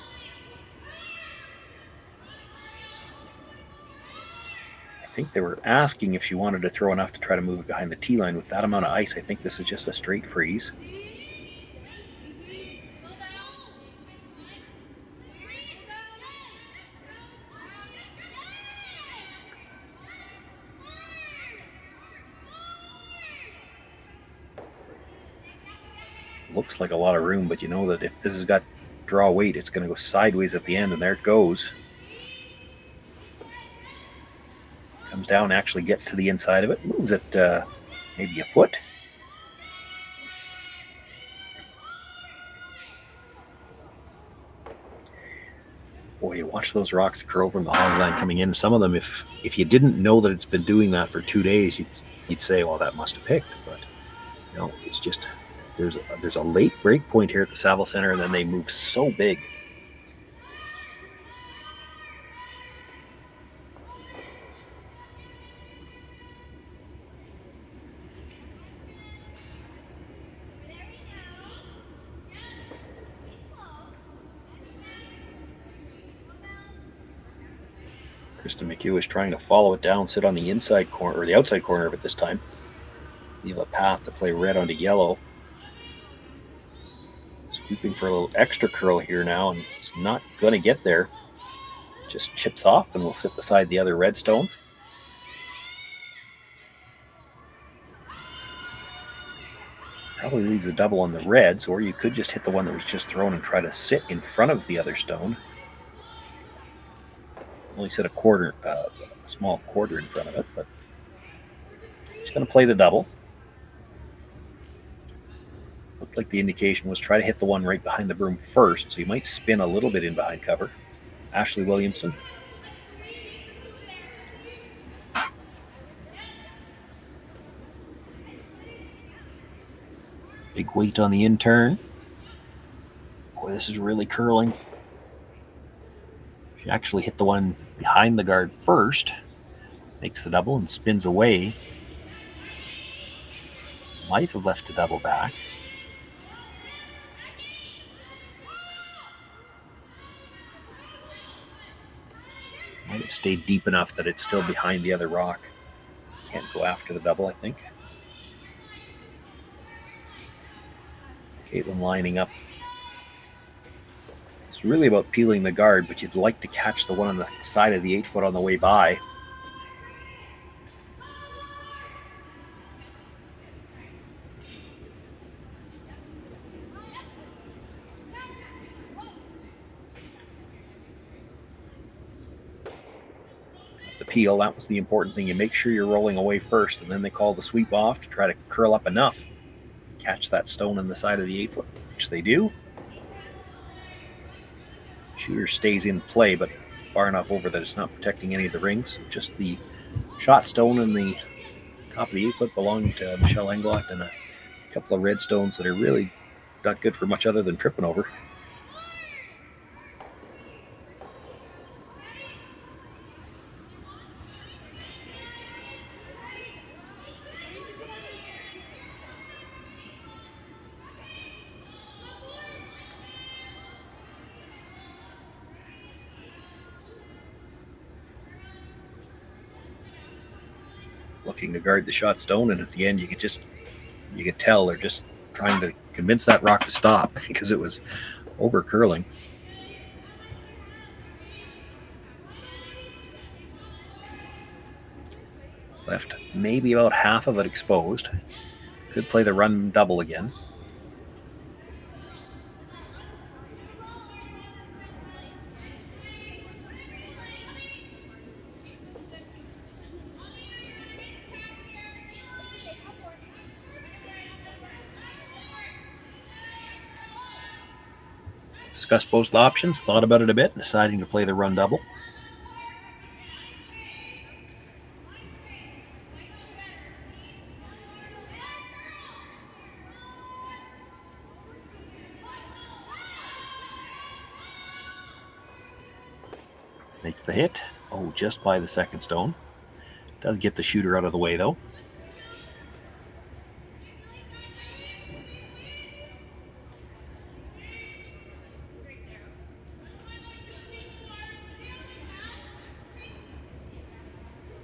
I think they were asking if she wanted to throw enough to try to move it behind the tee line. With that amount of ice, I think this is just a straight freeze. Looks like a lot of room, but you know that if this has got draw weight, it's going to go sideways at the end, and there it goes. Comes down, actually gets to the inside of it, moves it maybe a foot. Boy, you watch those rocks curl from the hog line coming in. Some of them, if you didn't know that it's been doing that for 2 days, you'd say, well, that must have picked. But no, it's just... There's a late break point here at the Saville Center, and then they move so big. Kristen McHugh is trying to follow it down, sit on the inside corner, or the outside corner of it this time. Leave a path to play red onto yellow. Sweeping for a little extra curl here now, and it's not going to get there. Just chips off and will sit beside the other red stone. Probably leaves a double on the reds, or you could just hit the one that was just thrown and try to sit in front of the other stone. Only sit a small quarter in front of it, but he's going to play the double. Looked like the indication was try to hit the one right behind the broom first, so you might spin a little bit in behind cover. Ashley Williamson. Big weight on the in turn. Boy, this is really curling. She actually hit the one behind the guard first. Makes the double and spins away. Might have left the double back. have stayed deep enough that it's still behind the other rock. Can't go after the double, I think. Kaitlyn lining up. It's really about peeling the guard, but you'd like to catch the one on the side of the 8-foot on the way by. The peel, that was the important thing. You make sure you're rolling away first, and then they call the sweep off to try to curl up enough. Catch that stone on the side of the 8-foot, which they do. Shooter stays in play, but far enough over that it's not protecting any of the rings. Just the shot stone and the top of the 8-foot belonging to Michelle Englot, and a couple of red stones that are really not good for much other than tripping over. Looking to guard the shot stone, and at the end you could tell they're just trying to convince that rock to stop because it was over curling. Left maybe about half of it exposed. Could play the run double again. Discussed both options, thought about it a bit, deciding to play the run double. Makes the hit. Oh, just by the second stone. Does get the shooter out of the way, though.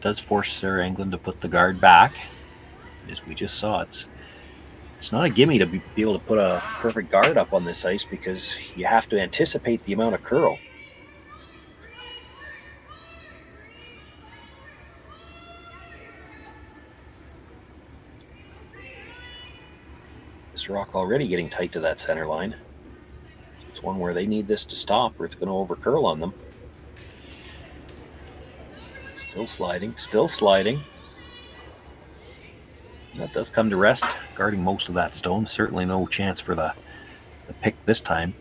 Does force Sarah Englund to put the guard back. As we just saw, it's not a gimme to be able to put a perfect guard up on this ice because you have to anticipate the amount of curl. This rock already getting tight to that center line. It's one where they need this to stop or it's going to over curl on them. Still sliding, still sliding. That does come to rest, guarding most of that stone. Certainly no chance for the pick this time.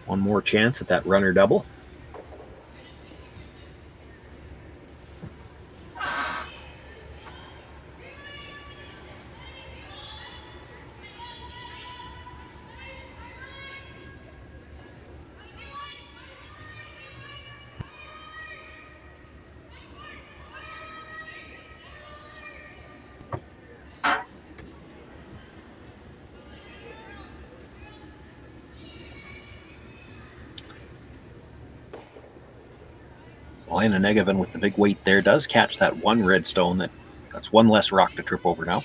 One more chance at that runner double. Elena Negavan with the big weight there does catch that one red stone. That's one less rock to trip over now.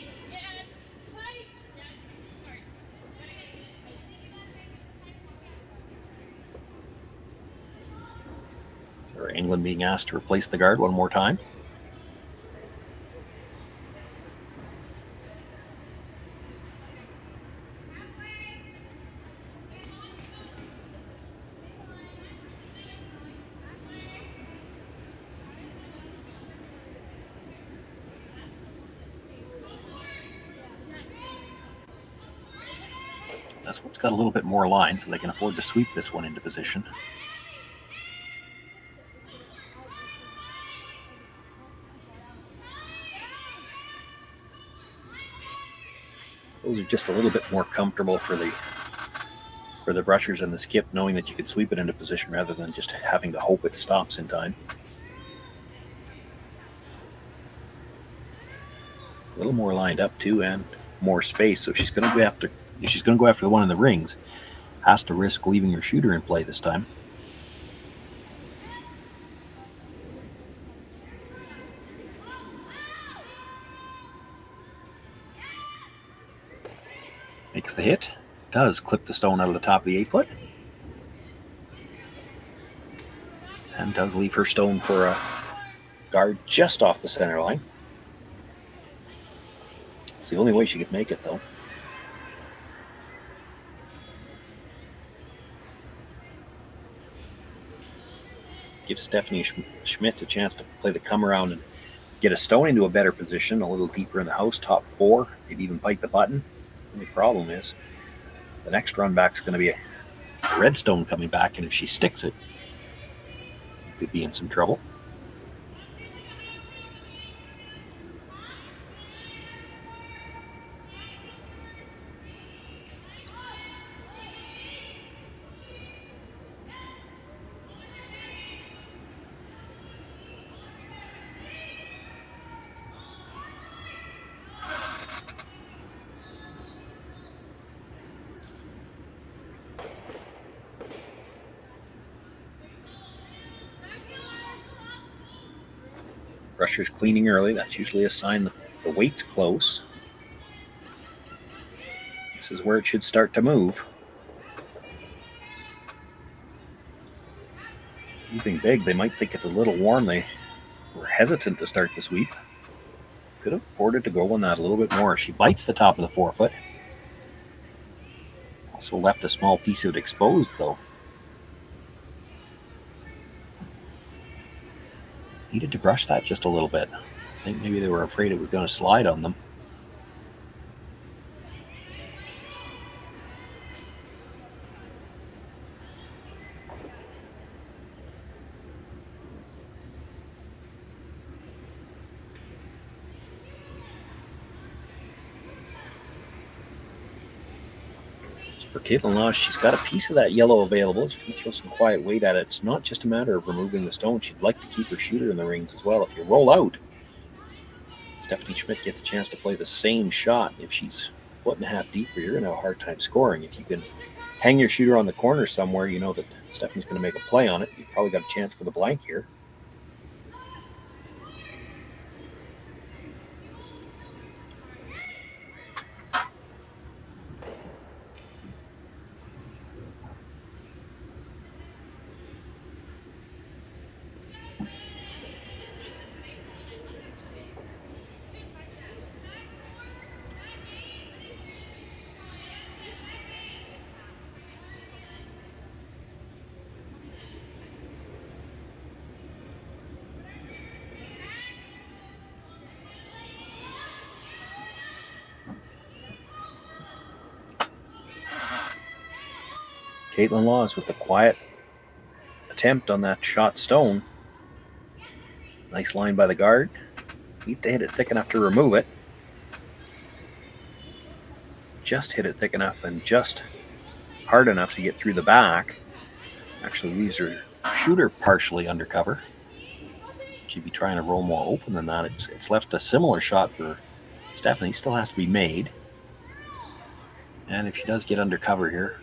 Sarah Englund being asked to replace the guard one more time. This one's got a little bit more line, so they can afford to sweep this one into position. Those are just a little bit more comfortable for the brushers and the skip, knowing that you could sweep it into position rather than just having to hope it stops in time. A little more lined up too, and more space, so she's going to have to If she's going to go after the one in the rings, has to risk leaving her shooter in play this time. Makes the hit. Does clip the stone out of the top of the 8-foot. And does leave her stone for a guard just off the center line. It's the only way she could make it, though. Gives Stephanie Schmidt a chance to play the come around and get a stone into a better position, a little deeper in the house, top 4, maybe even bite the button. The only problem is the next run back's going to be a red stone coming back, and if she sticks it, could be in some trouble. Rusher's cleaning early. That's usually a sign that the weight's close. This is where it should start to move. Moving big, they might think it's a little warm. They were hesitant to start the sweep. Could have afforded to go on that a little bit more. She bites the top of the 4-foot. Also left a small piece of it exposed, though. Needed to brush that just a little bit. I think maybe they were afraid it was going to slide on them. For Kaitlyn Law, she's got a piece of that yellow available. She can throw some quiet weight at it. It's not just a matter of removing the stone. She'd like to keep her shooter in the rings as well. If you roll out, Stephanie Schmidt gets a chance to play the same shot. If she's a foot and a half deeper, you're going to have a hard time scoring. If you can hang your shooter on the corner somewhere, you know that Stephanie's going to make a play on it. You've probably got a chance for the blank here. Kaitlyn Laws with the quiet attempt on that shot stone. Nice line by the guard. Needs to hit it thick enough to remove it. Just hit it thick enough and just hard enough to get through the back. Actually leaves her shooter partially under cover. She'd be trying to roll more open than that. It's left a similar shot for Stephanie. Still has to be made. And if she does get under cover here,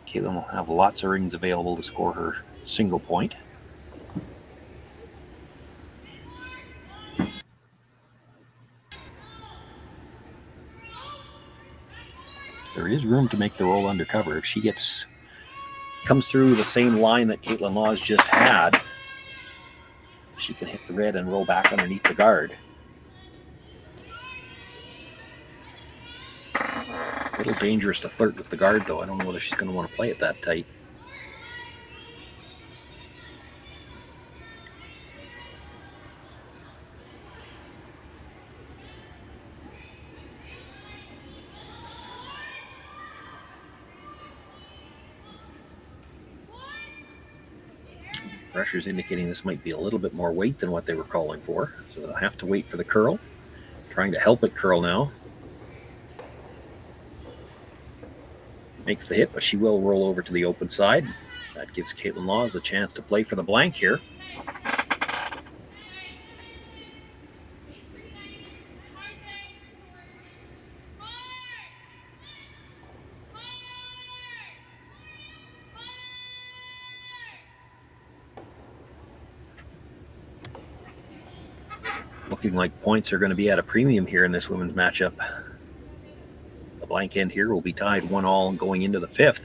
Kaitlyn will have lots of rings available to score her single point. There is room to make the roll under cover. If she comes through the same line that Kaitlyn Laws just had, she can hit the red and roll back underneath the guard. A little dangerous to flirt with the guard, though. I don't know whether she's going to want to play it that tight. Pressure's indicating this might be a little bit more weight than what they were calling for, so they'll have to wait for the curl. Trying to help it curl now. Makes the hit, but she will roll over to the open side. That gives Kaitlyn Laws a chance to play for the blank here. looking like points are going to be at a premium here in this women's matchup. The blank end here will be tied 1-1 going into the 5th.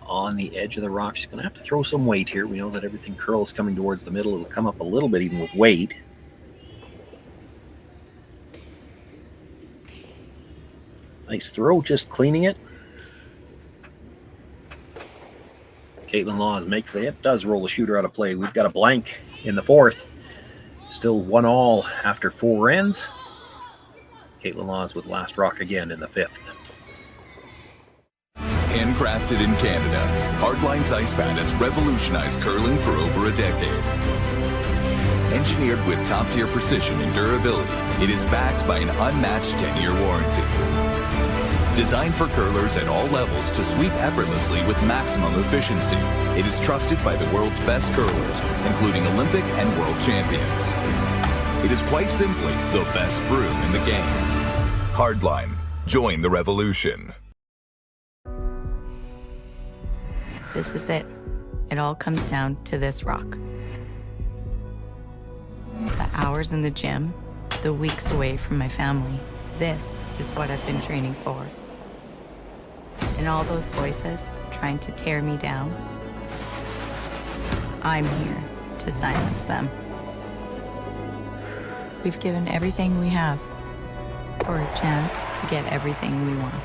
On the edge of the rock. She's going to have to throw some weight here. We know that everything curls coming towards the middle. It'll come up a little bit even with weight. Nice throw, just cleaning it. Kaitlyn Laws makes the hit, does roll the shooter out of play. We've got a blank in the 4th. Still 1-1 after 4 ends. Kaitlyn Laws with last rock again in the 5th. Handcrafted in Canada, Hardline's Ice Band has revolutionized curling for over a decade. Engineered with top-tier precision and durability, it is backed by an unmatched 10-year warranty. Designed for curlers at all levels to sweep effortlessly with maximum efficiency, it is trusted by the world's best curlers, including Olympic and world champions. It is quite simply the best broom in the game. Hardline. Join the revolution. This is it. It all comes down to this rock. The hours in the gym, the weeks away from my family. This is what I've been training for. And all those voices trying to tear me down, I'm here to silence them. We've given everything we have for a chance to get everything we want.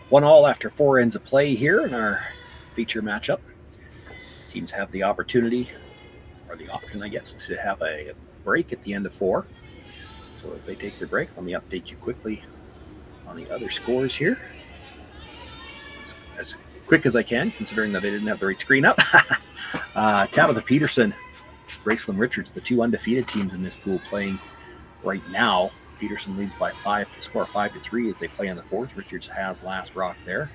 One all after 4 ends of play here in our feature matchup. Teams have the opportunity, or the option, I guess, to have a break at the end of 4. So as they take their break, let me update you quickly on the other scores here. As quick as I can, considering that I didn't have the right screen up. Tabitha Peterson, Gracelyn Richards, the 2 undefeated teams in this pool playing right now. Peterson leads by 5 to score 5-3 as they play on the 4th. Richards has last rock there.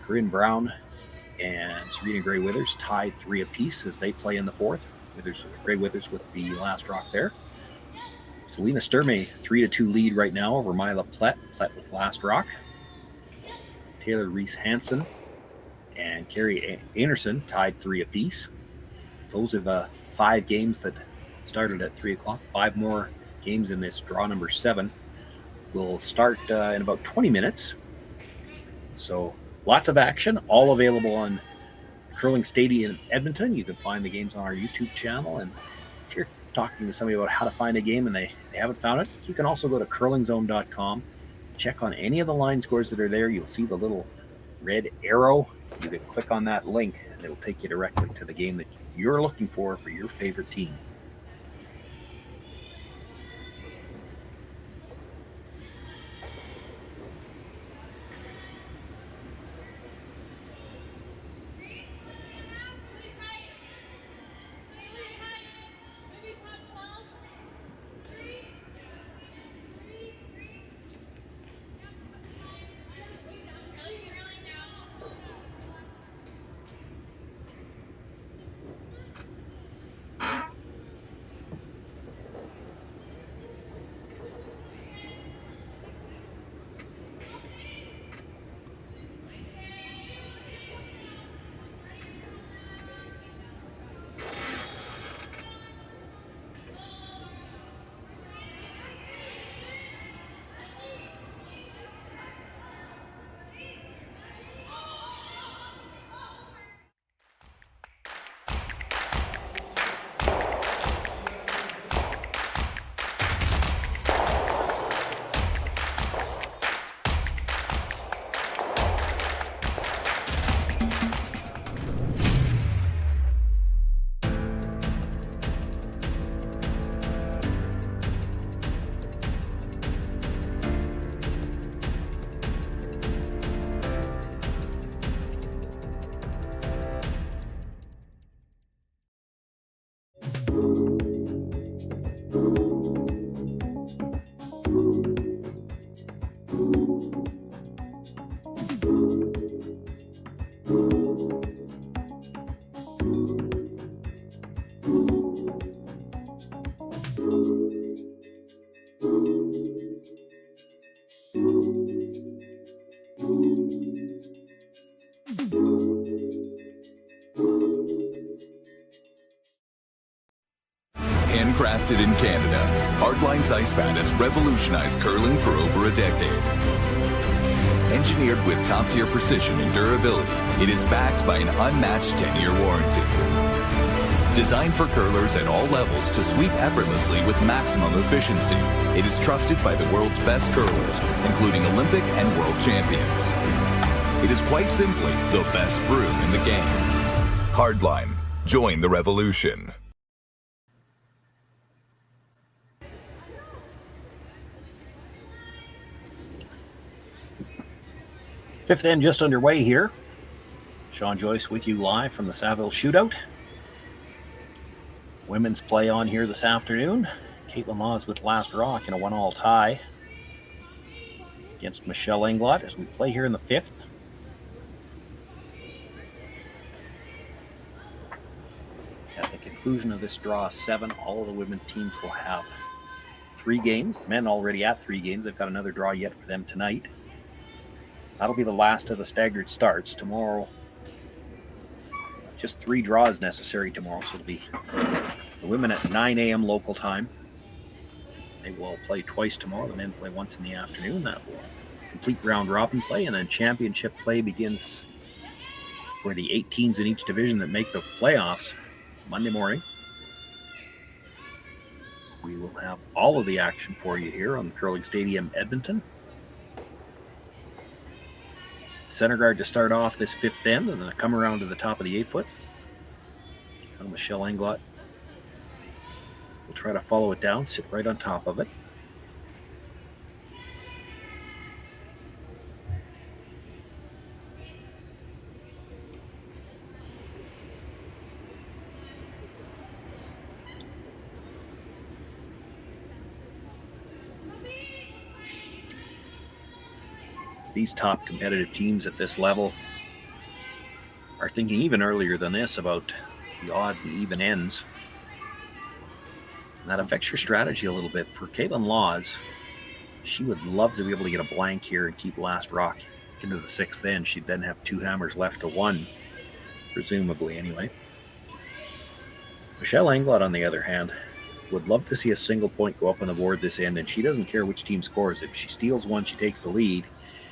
Corinne Brown and Serena Gray Withers tied 3 apiece as they play in the 4th. Gray Withers with the last rock there. Selena Sturmey 3-2 lead right now over Mila Plett. Plett with last rock. Taylor Reese Hansen and Carrie Anderson tied 3 apiece. Those are the 5 games that started at 3 o'clock. 5 more games in this draw number 7 will start in about 20 minutes. So lots of action, all available on Curling Stadium in Edmonton. You can find the games on our YouTube channel. And if you're talking to somebody about how to find a game and they haven't found it, you can also go to curlingzone.com, check on any of the line scores that are there. You'll see the little red arrow. You can click on that link and it'll take you directly to the game that you're looking for your favorite team. Handcrafted in Canada, Hardline's ice pad has revolutionized curling for over a decade. Engineered with top-tier precision and durability, it is backed by an unmatched 10-year warranty. Designed for curlers at all levels to sweep effortlessly with maximum efficiency, it is trusted by the world's best curlers, including Olympic and world champions. It is quite simply the best brew in the game. Hardline. Join the revolution. Fifth end just underway here. Shawn, Joyce with you live from the Saville Shootout. Women's play on here this afternoon. Kaitlyn Laws with Last Rock in a 1-1 tie against Michelle Englot as we play here in the fifth. At the conclusion of this draw 7, all of the women teams will have 3 games. The men already at 3 games. They've got another draw yet for them tonight. That'll be the last of the staggered starts. Tomorrow, just 3 draws necessary tomorrow, so it'll be the women at 9 a.m. local time. They will play twice tomorrow. The men play once in the afternoon. That will complete round robin play, and then championship play begins for the 8 teams in each division that make the playoffs Monday morning. We will have all of the action for you here on the Curling Stadium, Edmonton. Center guard to start off this fifth end, and then come around to the top of the 8-foot. Michelle Englot will try to follow it down, sit right on top of it. These top competitive teams at this level are thinking even earlier than this about the odd and even ends. And that affects your strategy a little bit. For Kaitlyn Laws, she would love to be able to get a blank here and keep Last Rock into the 6th end. She'd then have 2 hammers left to 1, presumably anyway. Michelle Englot, on the other hand, would love to see a single point go up on the board this end, and she doesn't care which team scores. If she steals one, she takes the lead.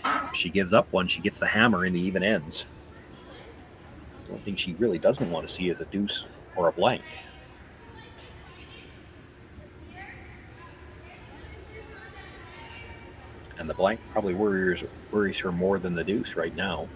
If she gives up one, she gets the hammer in the even ends. The only thing she really doesn't want to see is a deuce or a blank. And the blank probably worries her more than the deuce right now.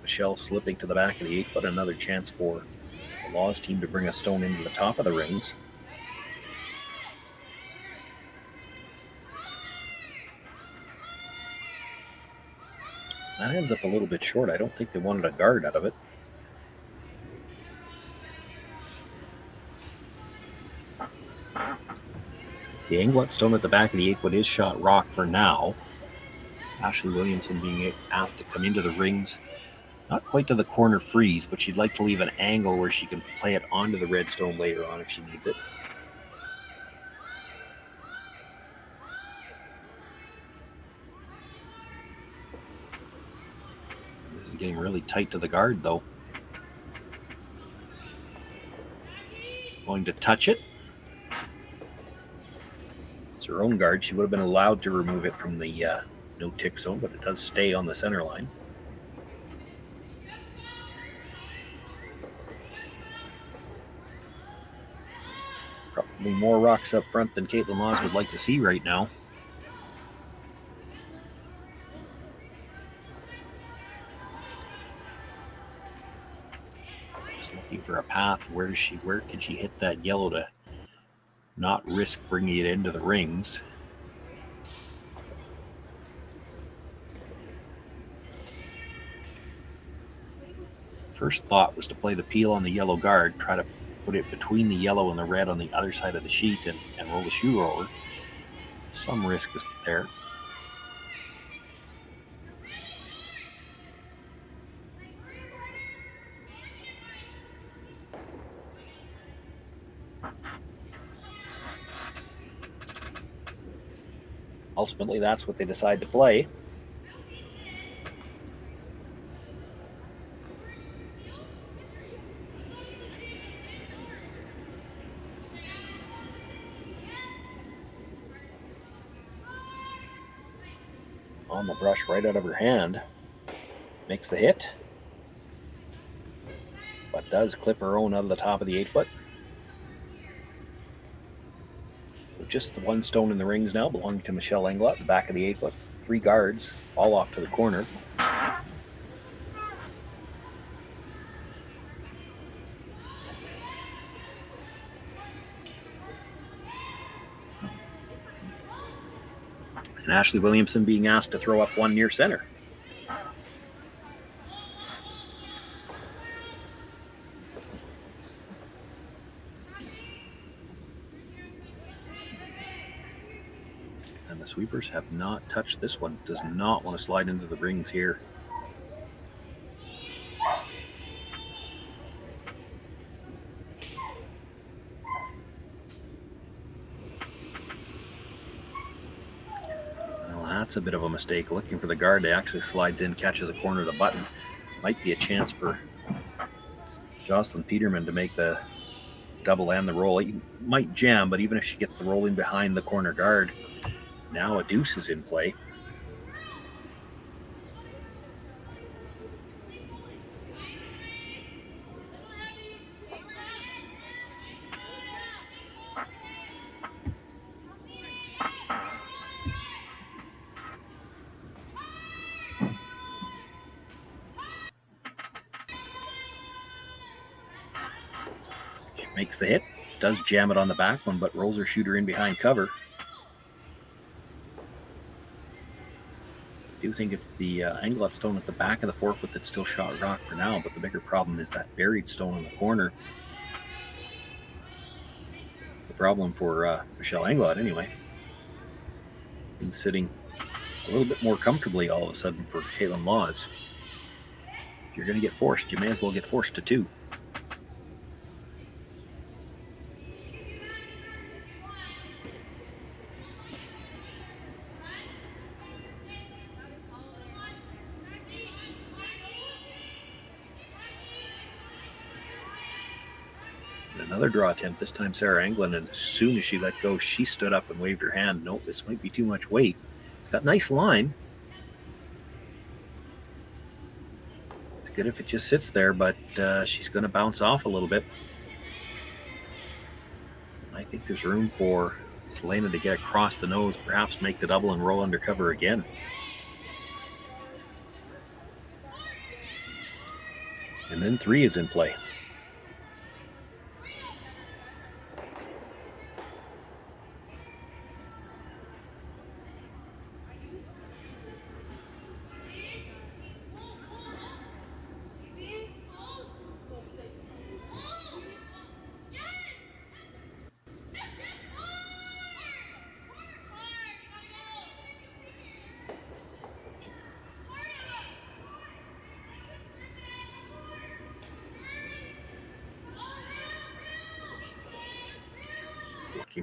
Michelle slipping to the back of the 8-foot. Another chance for the Laws team to bring a stone into the top of the rings. That ends up a little bit short. I don't think they wanted a guard out of it. The Englot stone at the back of the 8-foot is shot rock for now. Ashley Williamson being asked to come into the rings. Not quite to the corner freeze, but she'd like to leave an angle where she can play it onto the red stone later on if she needs it. This is getting really tight to the guard, though. Going to touch it. It's her own guard. She would have been allowed to remove it from the no-tick zone, but it does stay on the center line. Probably more rocks up front than Kaitlyn Laws would like to see right now. Just looking for a path. Where can she hit that yellow to not risk bringing it into the rings? First thought was to play the peel on the yellow guard, try to put it between the yellow and the red on the other side of the sheet and roll the shooter over. Some risk is there. Ultimately, that's what they decide to play. On the brush right out of her hand. Makes the hit. But does clip her own out of the top of the 8-foot. So just the one stone in the rings now belonging to Michelle Englot, the back of the 8-foot. 3 guards, all off to the corner. And Ashley Williamson being asked to throw up one near center. And the sweepers have not touched this one. Does not want to slide into the rings here. That's a bit of a mistake. Looking for the guard. They actually slides in, catches a corner of the button. Might be a chance for Jocelyn Peterman to make the double and the roll. He might jam, but even if she gets the rolling behind the corner guard, now a deuce is in play. Makes the hit, does jam it on the back one, but rolls her shooter in behind cover. I do think it's the Englot stone at the back of the 4-foot that's still shot rock for now, but the bigger problem is that buried stone in the corner. The problem for Michelle Englot anyway. And sitting a little bit more comfortably all of a sudden for Kaitlyn Laws. If you're going to get forced, you may as well get forced to 2. Another draw attempt, this time Sarah Anglin, and as soon as she let go, she stood up and waved her hand. Nope, this might be too much weight. It's got nice line. It's good if it just sits there, but she's going to bounce off a little bit. I think there's room for Selena to get across the nose, perhaps make the double and roll under cover again. And then 3 is in play.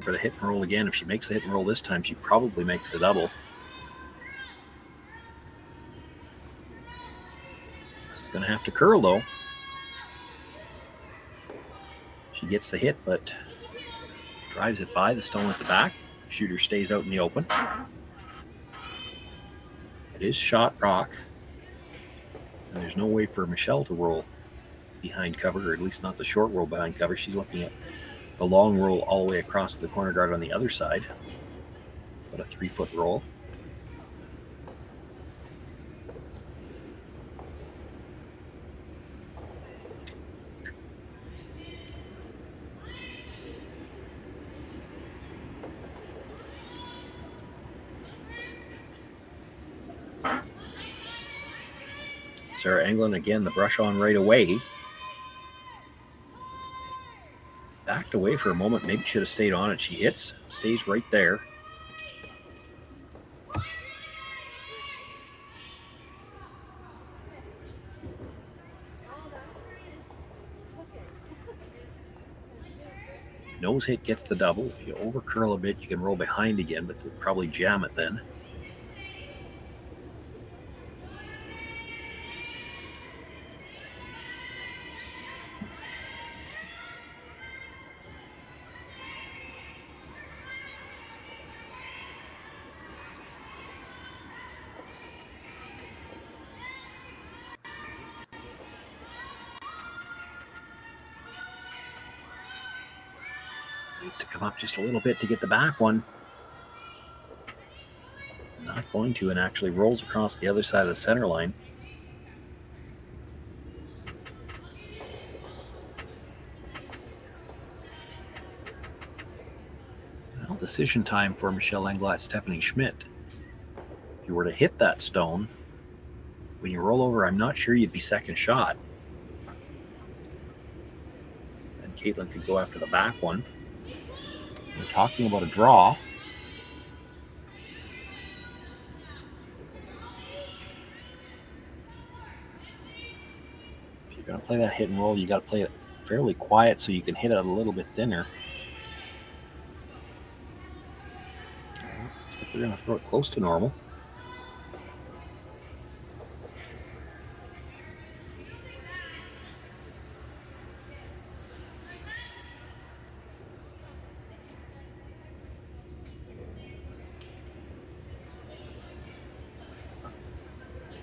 For the hit and roll again. If she makes the hit and roll this time, she probably makes the double. This is going to have to curl though. She gets the hit, but drives it by the stone at the back. Shooter stays out in the open. It is shot rock. And there's no way for Michelle to roll behind cover, or at least not the short roll behind cover. She's looking at the long roll all the way across to the corner guard on the other side. But a 3-foot roll. Sarah Anglin again, the brush on right away. Backed away for a moment, maybe should have stayed on it. She hits, stays right there. Nose hit gets the double. If you over curl a bit, you can roll behind again, but they'll probably jam it then. Needs to come up just a little bit to get the back one. Not going to, and actually rolls across the other side of the center line. Well, decision time for Michelle Englot, Stephanie Schmidt. If you were to hit that stone, when you roll over, I'm not sure you'd be second shot. And Kaitlyn could go after the back one. We're talking about a draw. If you're going to play that hit and roll, you got to play it fairly quiet so you can hit it a little bit thinner. Looks like they're going to throw it close to normal.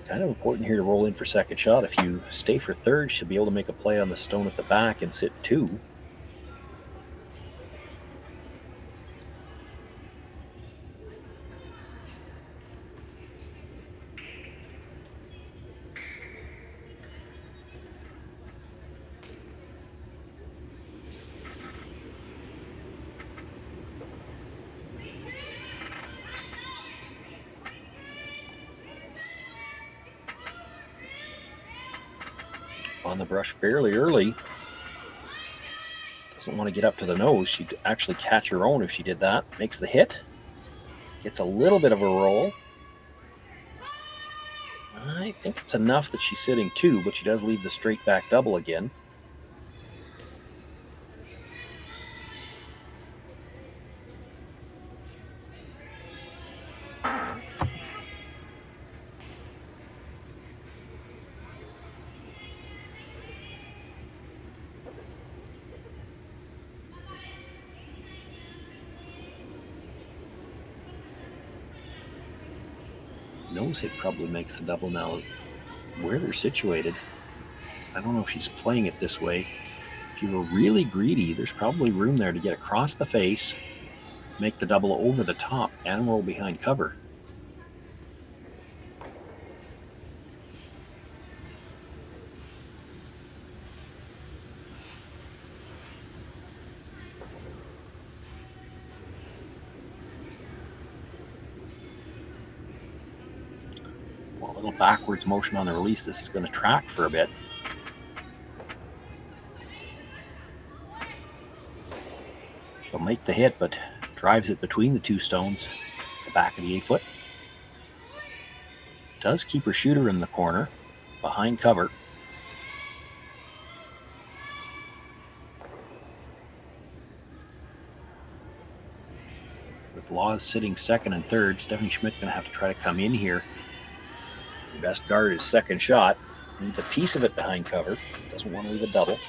Kind of important here to roll in for second shot. If you stay for third, you should be able to make a play on the stone at the back and sit 2. On the brush fairly early. Doesn't want to get up to the nose. She'd actually catch her own if she did that. Makes the hit. Gets a little bit of a roll. I think it's enough that she's sitting 2, but she does leave the straight back double again. Nose hit probably makes the double now. Where they're situated, I don't know if she's playing it this way. If you were really greedy, there's probably room there to get across the face, make the double over the top, and roll behind cover. A little backwards motion on the release. This is going to track for a bit. She'll make the hit, but drives it between the 2 stones, the back of the 8-foot. Does keep her shooter in the corner, behind cover. With Laws sitting second and third, Stephanie Schmidt going to have to try to come in here. Best guard is second shot. Needs a piece of it behind cover. Doesn't want to leave a double.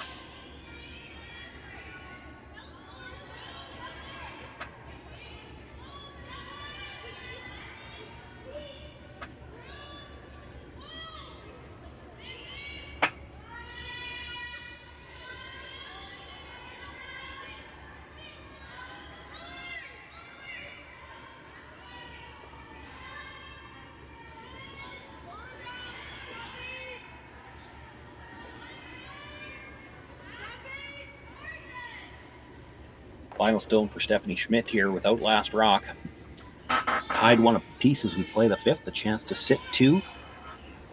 Final stone for Stephanie Schmidt here without last rock. Tied one apiece as we play the 5th. A chance to sit 2.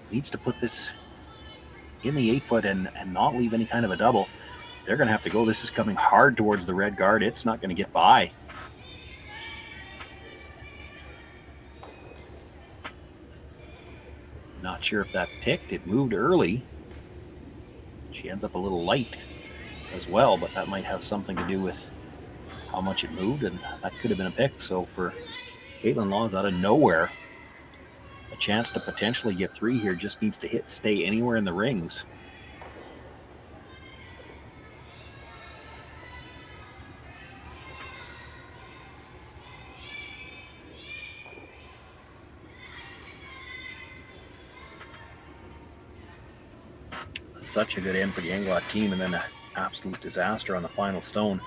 Needs to put this in the 8-foot and not leave any kind of a double. They're going to have to go. This is coming hard towards the red guard. It's not going to get by. Not sure if that picked. It moved early. She ends up a little light as well, but that might have something to do with how much it moved, and that could have been a pick. So for Kaitlyn Laws, out of nowhere, a chance to potentially get 3 here. Just needs to stay anywhere in the rings. Such a good end for the Englot team, and then an absolute disaster on the final stone.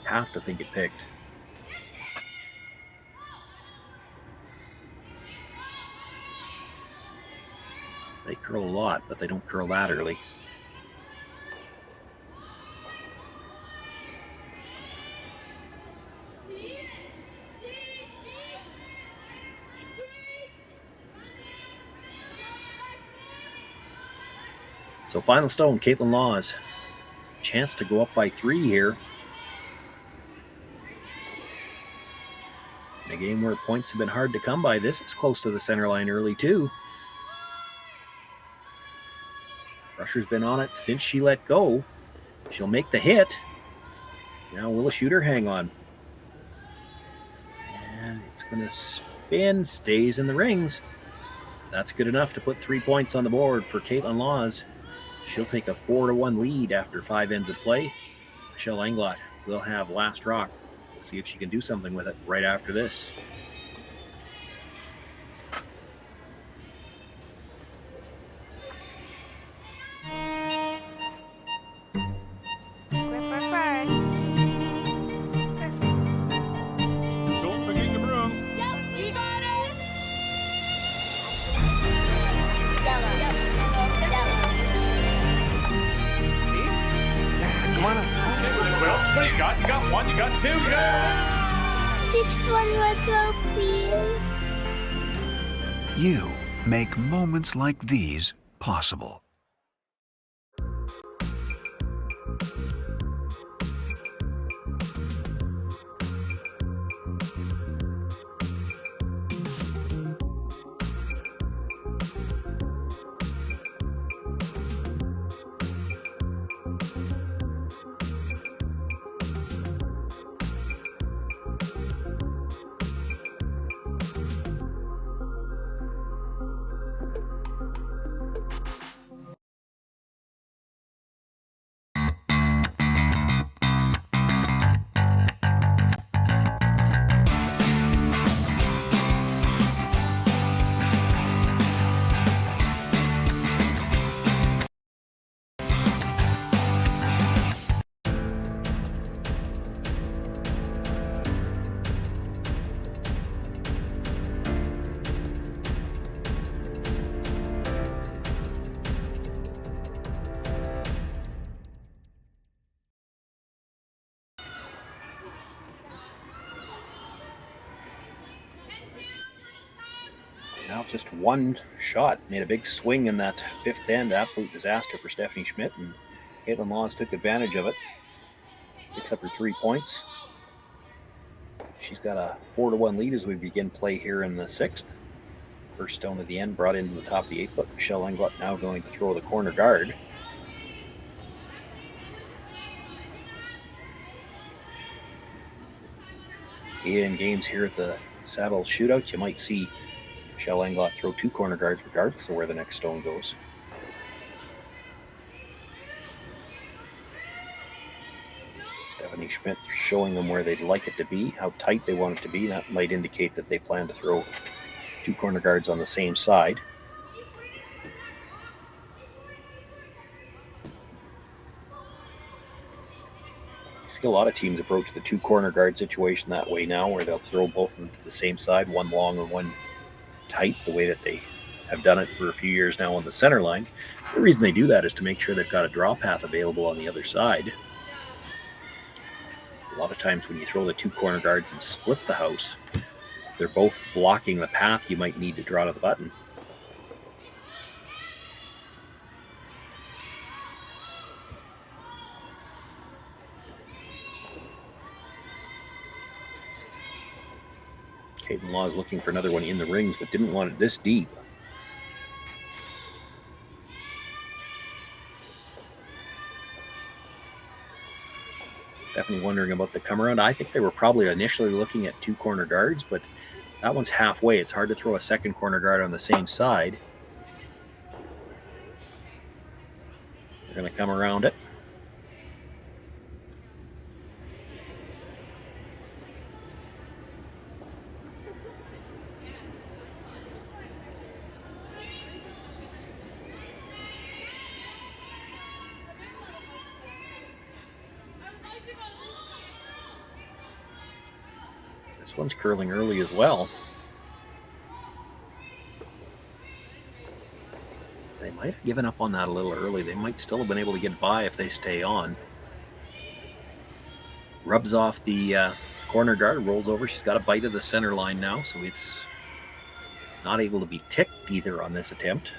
Have to think it picked. They curl a lot, but they don't curl that early. So final stone, Kaitlyn Laws. Chance to go up by 3 here. In a game where points have been hard to come by, this is close to the center line early too. Rusher's been on it since she let go. She'll make the hit. Now will a shooter hang on? And it's going to spin, stays in the rings. That's good enough to put 3 points on the board for Kaitlyn Laws. She'll take a 4-1 lead after 5 ends of play. Michelle Englot will have last rock. We'll see if she can do something with it right after this. Grip her first. Don't forget your brooms. Yep, you got it. Yellow. Come on up. Okay, well, what do you got? You got 1, you got 2, you got... Just one more throw, please. You make moments like these possible. Now just one shot. Made a big swing in that 5th end. Absolute disaster for Stephanie Schmidt, and Kaitlyn Laws took advantage of it. Picks up her 3 points. She's got a 4-1 lead as we begin play here in the 6th. First stone at the end brought into the top of the 8-foot. Michelle Englot now going to throw the corner guard. In games here at the Saville Shootout, you might see Michelle Englot throw 2 corner guards regardless of where the next stone goes. Stephanie Schmidt showing them where they'd like it to be, how tight they want it to be. That might indicate that they plan to throw 2 corner guards on the same side. See a lot of teams approach the 2 corner guard situation that way now, where they'll throw both of them to the same side, one long and one tight, the way that they have done it for a few years now on the center line. The reason they do that is to make sure they've got a draw path available on the other side. A lot of times when you throw the 2 corner guards and split the house, they're both blocking the path you might need to draw to the button. Kaitlyn Laws looking for another one in the rings, but didn't want it this deep. Definitely wondering about the come around. I think they were probably initially looking at 2 corner guards, but that one's halfway. It's hard to throw a second corner guard on the same side. They're going to come around it. This one's curling early as well. They might have given up on that a little early. They might still have been able to get by if they stay on. Rubs off the corner guard, rolls over. She's got a bite of the center line now, so it's not able to be ticked either on this attempt.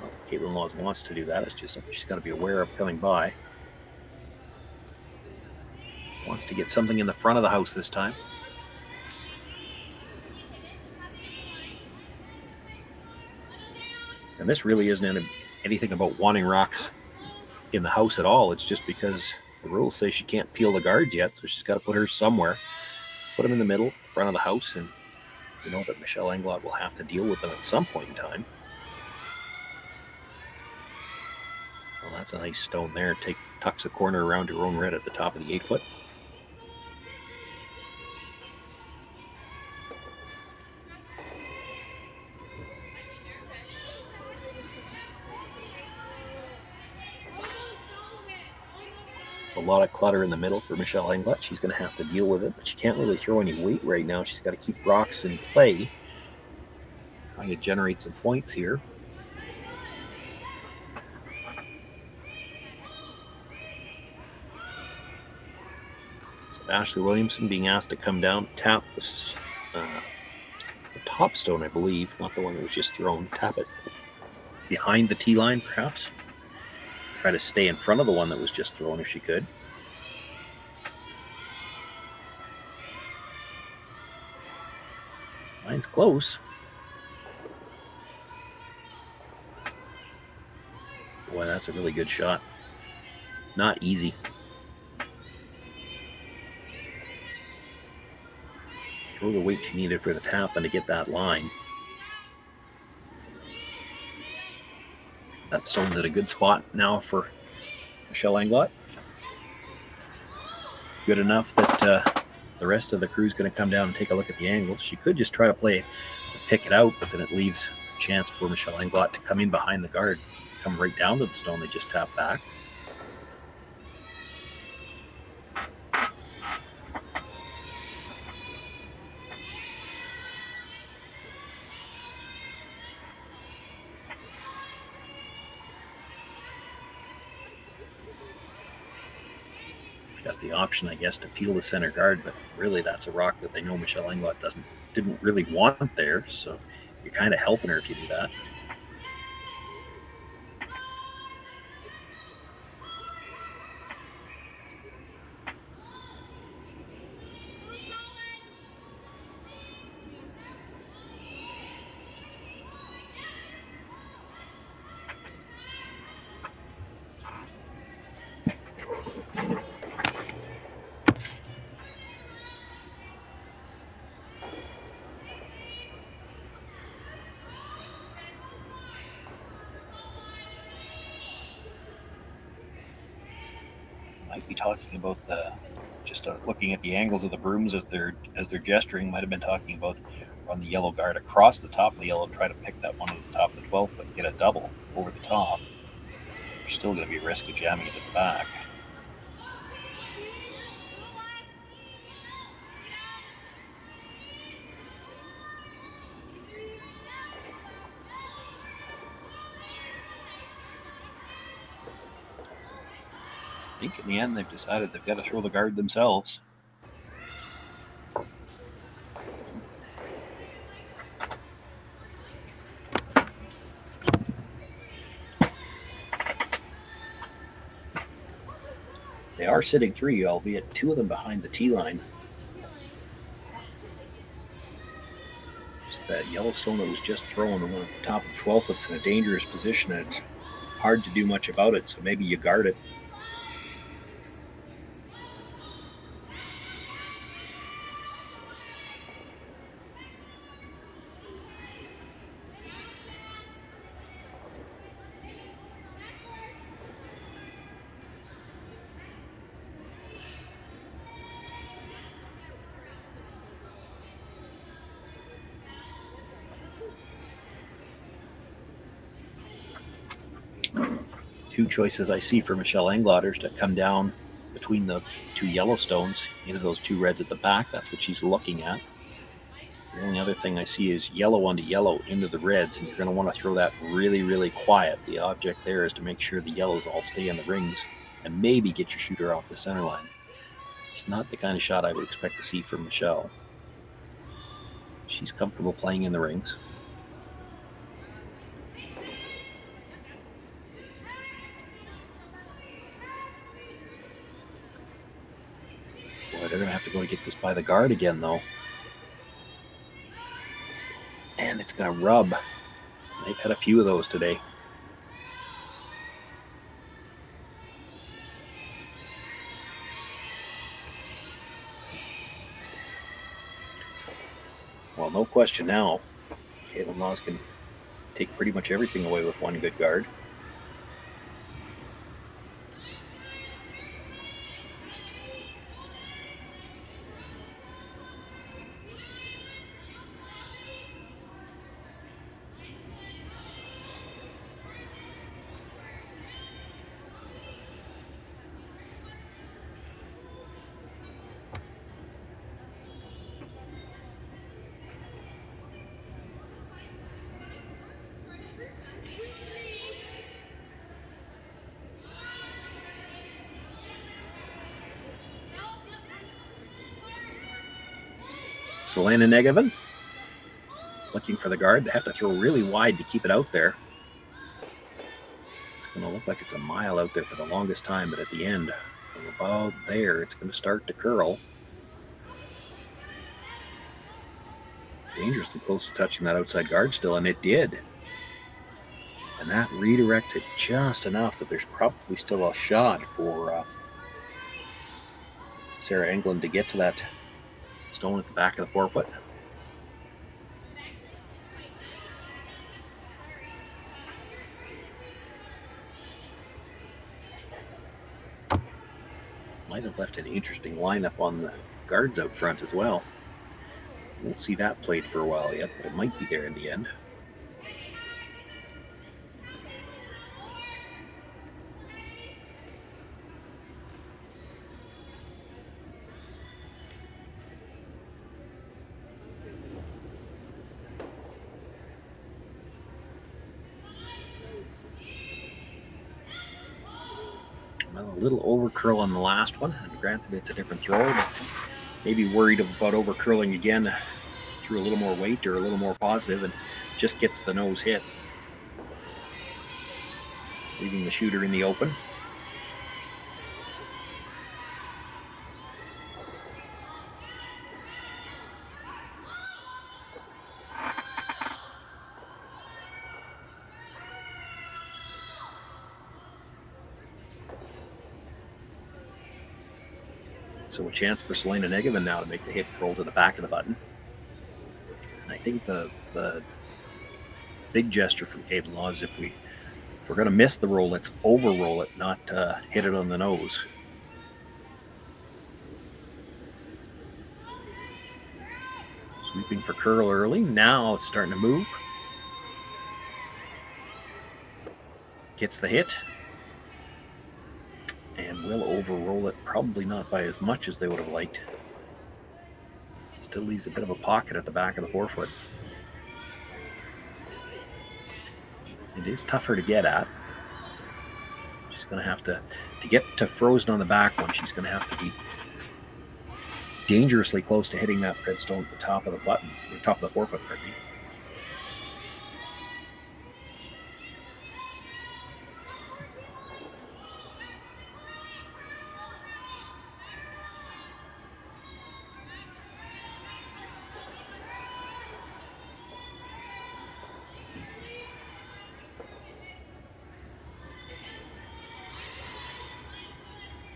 Well, Kaitlyn Laws wants to do that. It's just something she's got to be aware of coming by. Wants to get something in the front of the house this time. And this really isn't anything about wanting rocks in the house at all. It's just because the rules say she can't peel the guards yet, so she's got to put hers somewhere. Put them in the middle, the front of the house, and you know that Michelle Englot will have to deal with them at some point in time. Well, that's a nice stone there. Tucks a corner around her own red at the top of the 8-foot. A lot of clutter in the middle for Michelle Englot. She's going to have to deal with it, but she can't really throw any weight right now. She's got to keep rocks in play. Trying to generate some points here. So Ashley Williamson being asked to come down, tap this, the top stone, I believe, not the one that was just thrown. Tap it behind the tee line, perhaps. Try to stay in front of the one that was just thrown if she could. Line's close. Boy, that's a really good shot. Not easy. Throw the weight she needed for the tap and to get that line. That stone's at a good spot now for Michelle Englot. Good enough that the rest of the crew's going to come down and take a look at the angles. She could just try to pick it out, but then it leaves a chance for Michelle Englot to come in behind the guard, come right down to the stone they just tapped back. Got the option, I guess, to peel the center guard, but really that's a rock that they know Michelle Englot didn't really want there, so you're kind of helping her if you do that. Might be talking about looking at the angles of the brooms as they're gesturing. Might have been talking about run the yellow guard across the top of the yellow, try to pick that one at the top of the 12 foot and get a double over the top. There's still going to be a risk of jamming it at the back. I think in the end they've decided they've got to throw the guard themselves. They are sitting 3, albeit 2 of them behind the tee line. Just that Yellowstone that was just thrown, the one at the top of 12 foot's in a dangerous position, and it's hard to do much about it, so maybe you guard it. Two choices I see for Michelle Englotters to come down between the two yellow stones into those two reds at the back. That's what she's looking at. The only other thing I see is yellow onto yellow into the reds, and you're going to want to throw that really, really quiet. The object there is to make sure the yellows all stay in the rings and maybe get your shooter off the center line. It's not the kind of shot I would expect to see from Michelle. She's comfortable playing in the rings. Boy, they're going to have to go to get this by the guard again, though. And it's going to rub. They've had a few of those today. Well, no question now. Kaitlyn Laws can take pretty much everything away with one good guard. Selena Negavan looking for the guard. They have to throw really wide to keep it out there. It's going to look like it's a mile out there for the longest time, but at the end, from about there, it's going to start to curl. Dangerously close to touching that outside guard still, and it did. And that redirects it just enough that there's probably still a shot for Sarah Englot to get to that stone at the back of the forefoot. Might have left an interesting lineup on the guards out front as well. Won't see that played for a while yet, but it might be there in the end. A little over curl on the last one, and granted it's a different throw, but maybe worried about over curling again through a little more weight or a little more positive, and just gets the nose hit, leaving the shooter in the open. So a chance for Selena Negavan now to make the hit roll to the back of the button. And I think the big gesture from Kaitlyn Laws, if we're going to miss the roll, let's over-roll it, not hit it on the nose. Sweeping for curl early. Now it's starting to move. Gets the hit. And will over-roll it, probably not by as much as they would have liked. Still leaves a bit of a pocket at the back of the forefoot. It is tougher to get at. She's going to have to get to frozen on the back one, she's going to have to be dangerously close to hitting that red stone at the top of the button, or top of the forefoot, pardon me.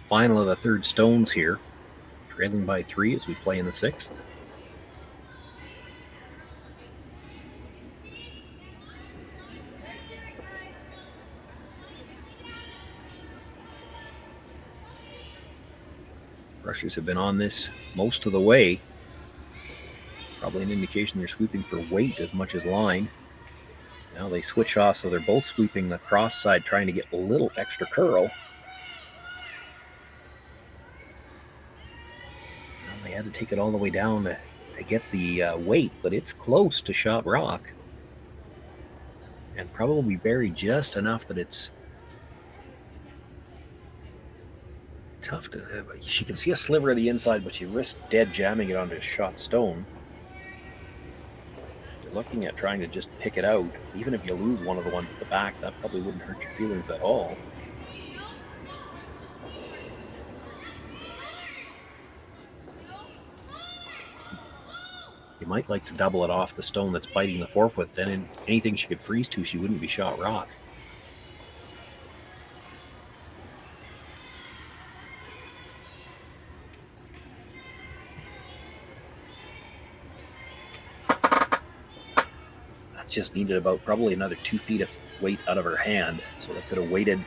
Final of the third stones here, trailing by 3 as we play in the 6th. Rushers have been on this most of the way. Probably an indication they're sweeping for weight as much as line. Now they switch off, so they're both sweeping the cross side, trying to get a little extra curl. Well, they had to take it all the way down to get the weight, but it's close to shot rock. And probably buried just enough that it's tough to... She can see a sliver of the inside, but she risks dead jamming it onto a shot stone. You're looking at trying to just pick it out. Even if you lose one of the ones at the back, that probably wouldn't hurt your feelings at all. You might like to double it off the stone that's biting the forefoot. Then anything she could freeze to, she wouldn't be shot rock. That just needed about probably another 2 feet of weight out of her hand. So they could have waited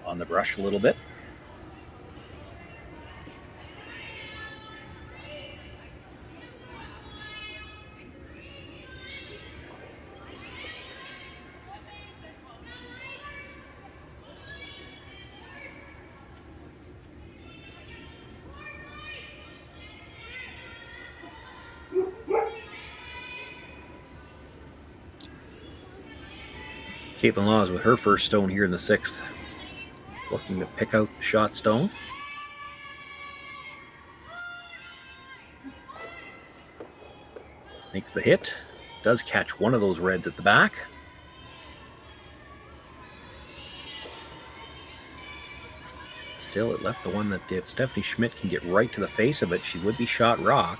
on the brush a little bit. Kaitlyn Laws with her first stone here in the 6th. Looking to pick out the shot stone. Makes the hit. Does catch one of those reds at the back. Still, it left the one that if Stephanie Schmidt can get right to the face of it, she would be shot rock.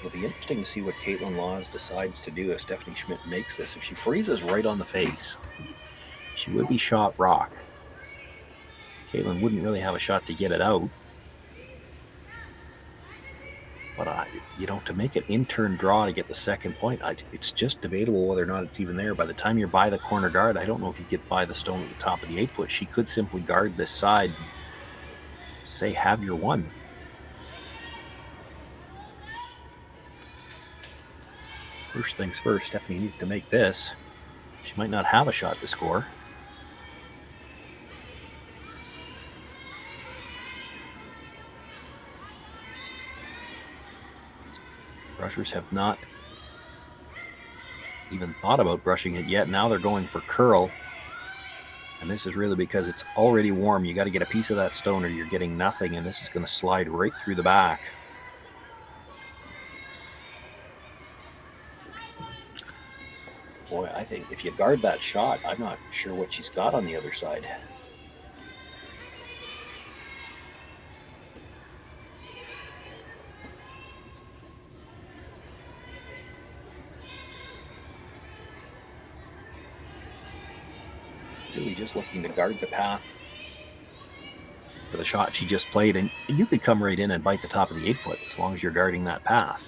It'll be interesting to see what Kaitlyn Laws decides to do if Stephanie Schmidt makes this. If she freezes right on the face, she would be shot rock. Kaitlyn wouldn't really have a shot to get it out. But, to make an in-turn draw to get the second point, it's just debatable whether or not it's even there. By the time you're by the corner guard, I don't know if you get by the stone at the top of the 8-foot. She could simply guard this side, say, have your one. First things first, Stephanie needs to make this. She might not have a shot to score. Brushers have not even thought about brushing it yet. Now they're going for curl. And this is really because it's already warm. You got to get a piece of that stone or you're getting nothing, and this is going to slide right through the back. Boy, I think if you guard that shot, I'm not sure what she's got on the other side. Really just looking to guard the path for the shot she just played, and you could come right in and bite the top of the 8-foot as long as you're guarding that path.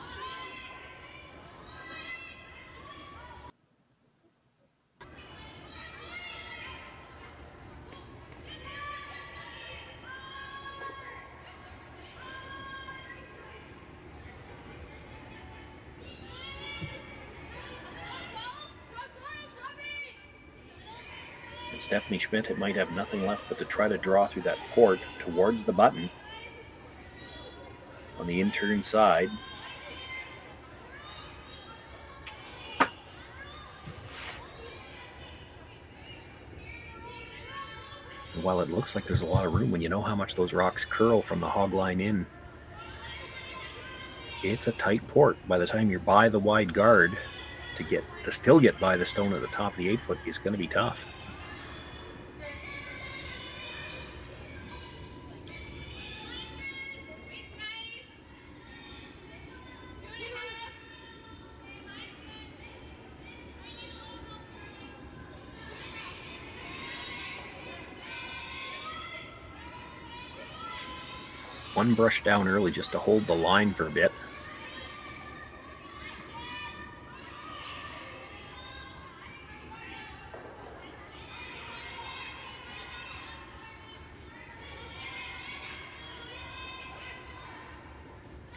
Stephanie Schmidt, it might have nothing left but to try to draw through that port towards the button on the in-turn side. And while it looks like there's a lot of room, when you know how much those rocks curl from the hog line in, it's a tight port. By the time you're by the wide guard, to still get by the stone at the top of the 8-foot is going to be tough. one brush down early just to hold the line for a bit.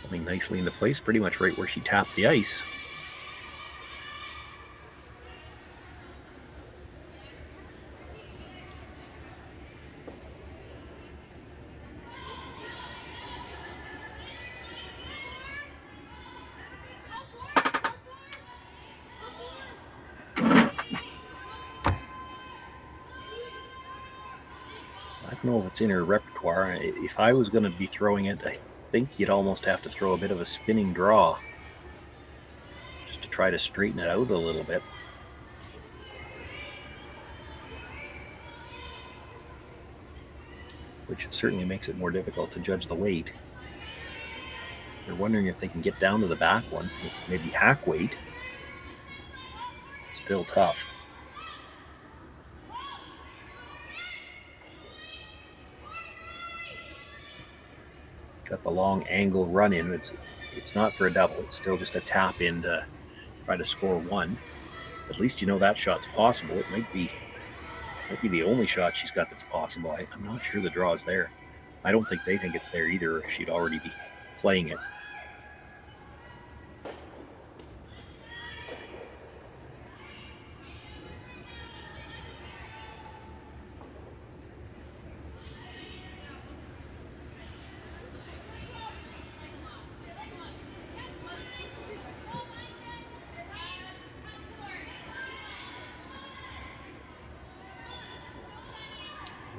Coming nicely into place, pretty much right where she tapped the ice. I don't know if it's in her repertoire. If I was going to be throwing it, I think you'd almost have to throw a bit of a spinning draw just to try to straighten it out a little bit. Which certainly makes it more difficult to judge the weight. They're wondering if they can get down to the back one, with maybe hack weight. Still tough. Got the long angle run in. It's not for a double. It's still just a tap in to try to score one. At least you know that shot's possible. It might be the only shot she's got that's possible. I'm not sure the draw is there. I don't think they think it's there either, or she'd already be playing it.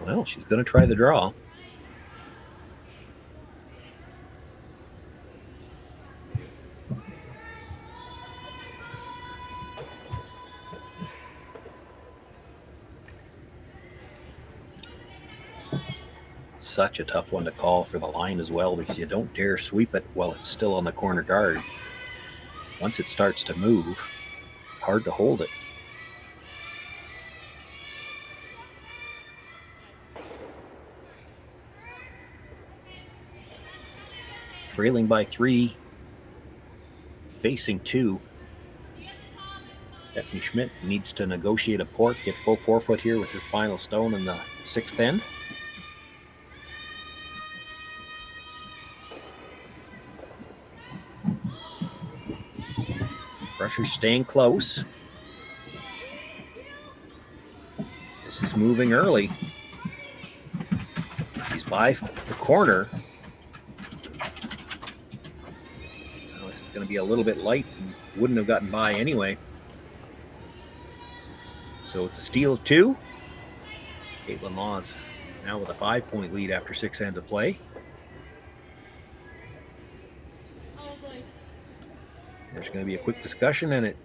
Well, she's going to try the draw. Such a tough one to call for the line as well, because you don't dare sweep it while it's still on the corner guard. Once it starts to move, it's hard to hold it. Trailing by 3, facing 2. Stephanie Schmidt needs to negotiate a port, get full forefoot here with her final stone in the 6th end. Pressure's staying close. This is moving early. She's by the corner. Going to be a little bit light and wouldn't have gotten by anyway. So it's a steal of 2. Kaitlyn Laws now with a 5-point lead after 6 ends of play. There's going to be a quick discussion, and it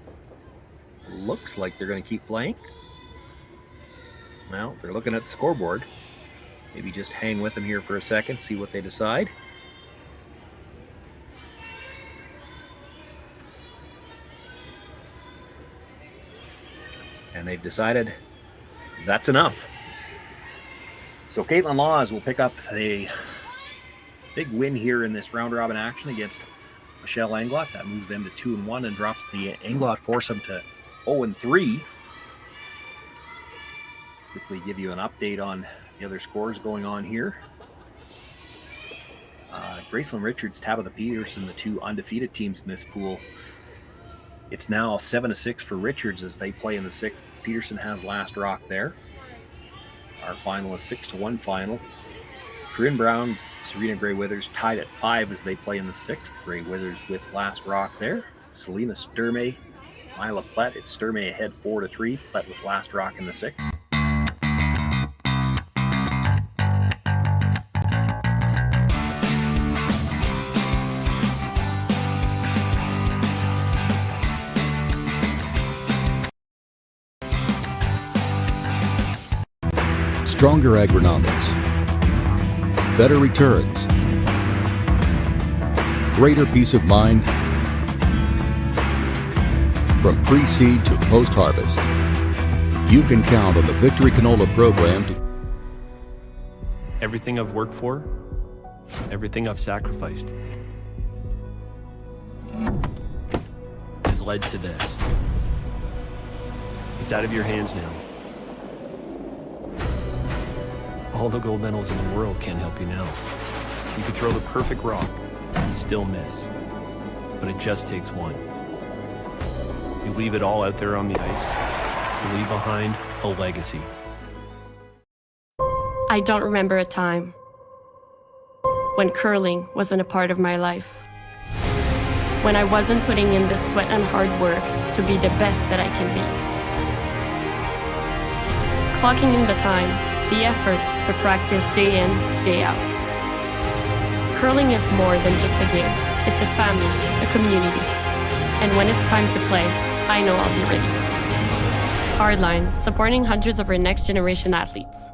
looks like they're going to keep playing. Well, they're looking at the scoreboard. Maybe just hang with them here for a second, see what they decide. And they've decided that's enough. So Kaitlyn Laws will pick up a big win here in this round robin action against Michelle Englot. That moves them to 2-1 and drops the Englot foursome to 0-3. Quickly give you an update on the other scores going on here. Gracelyn Richards, Tabitha Peterson, the 2 undefeated teams in this pool. It's now 7-6 for Richards as they play in the 6th. Peterson has last rock there. Our final is 6-1 final. Corinne Brown, Serena Gray Withers tied at 5 as they play in the 6th. Gray Withers with last rock there. Selena Sturmey, Mila Plett. It's Sturmey ahead 4-3. Plett with last rock in the 6th. Stronger agronomics, better returns, greater peace of mind. From pre-seed to post-harvest, you can count on the Victory Canola program to... Everything I've worked for Everything I've sacrificed has led to this. It's out of your hands now. All the gold medals in the world can't help you now. You could throw the perfect rock and still miss. But it just takes one. You leave it all out there on the ice to leave behind a legacy. I don't remember a time when curling wasn't a part of my life. When I wasn't putting in the sweat and hard work to be the best that I can be. Clocking in the time, the effort to practice day in, day out. Curling is more than just a game. It's a family, a community. And when it's time to play, I know I'll be ready. Hardline, supporting hundreds of our next generation athletes.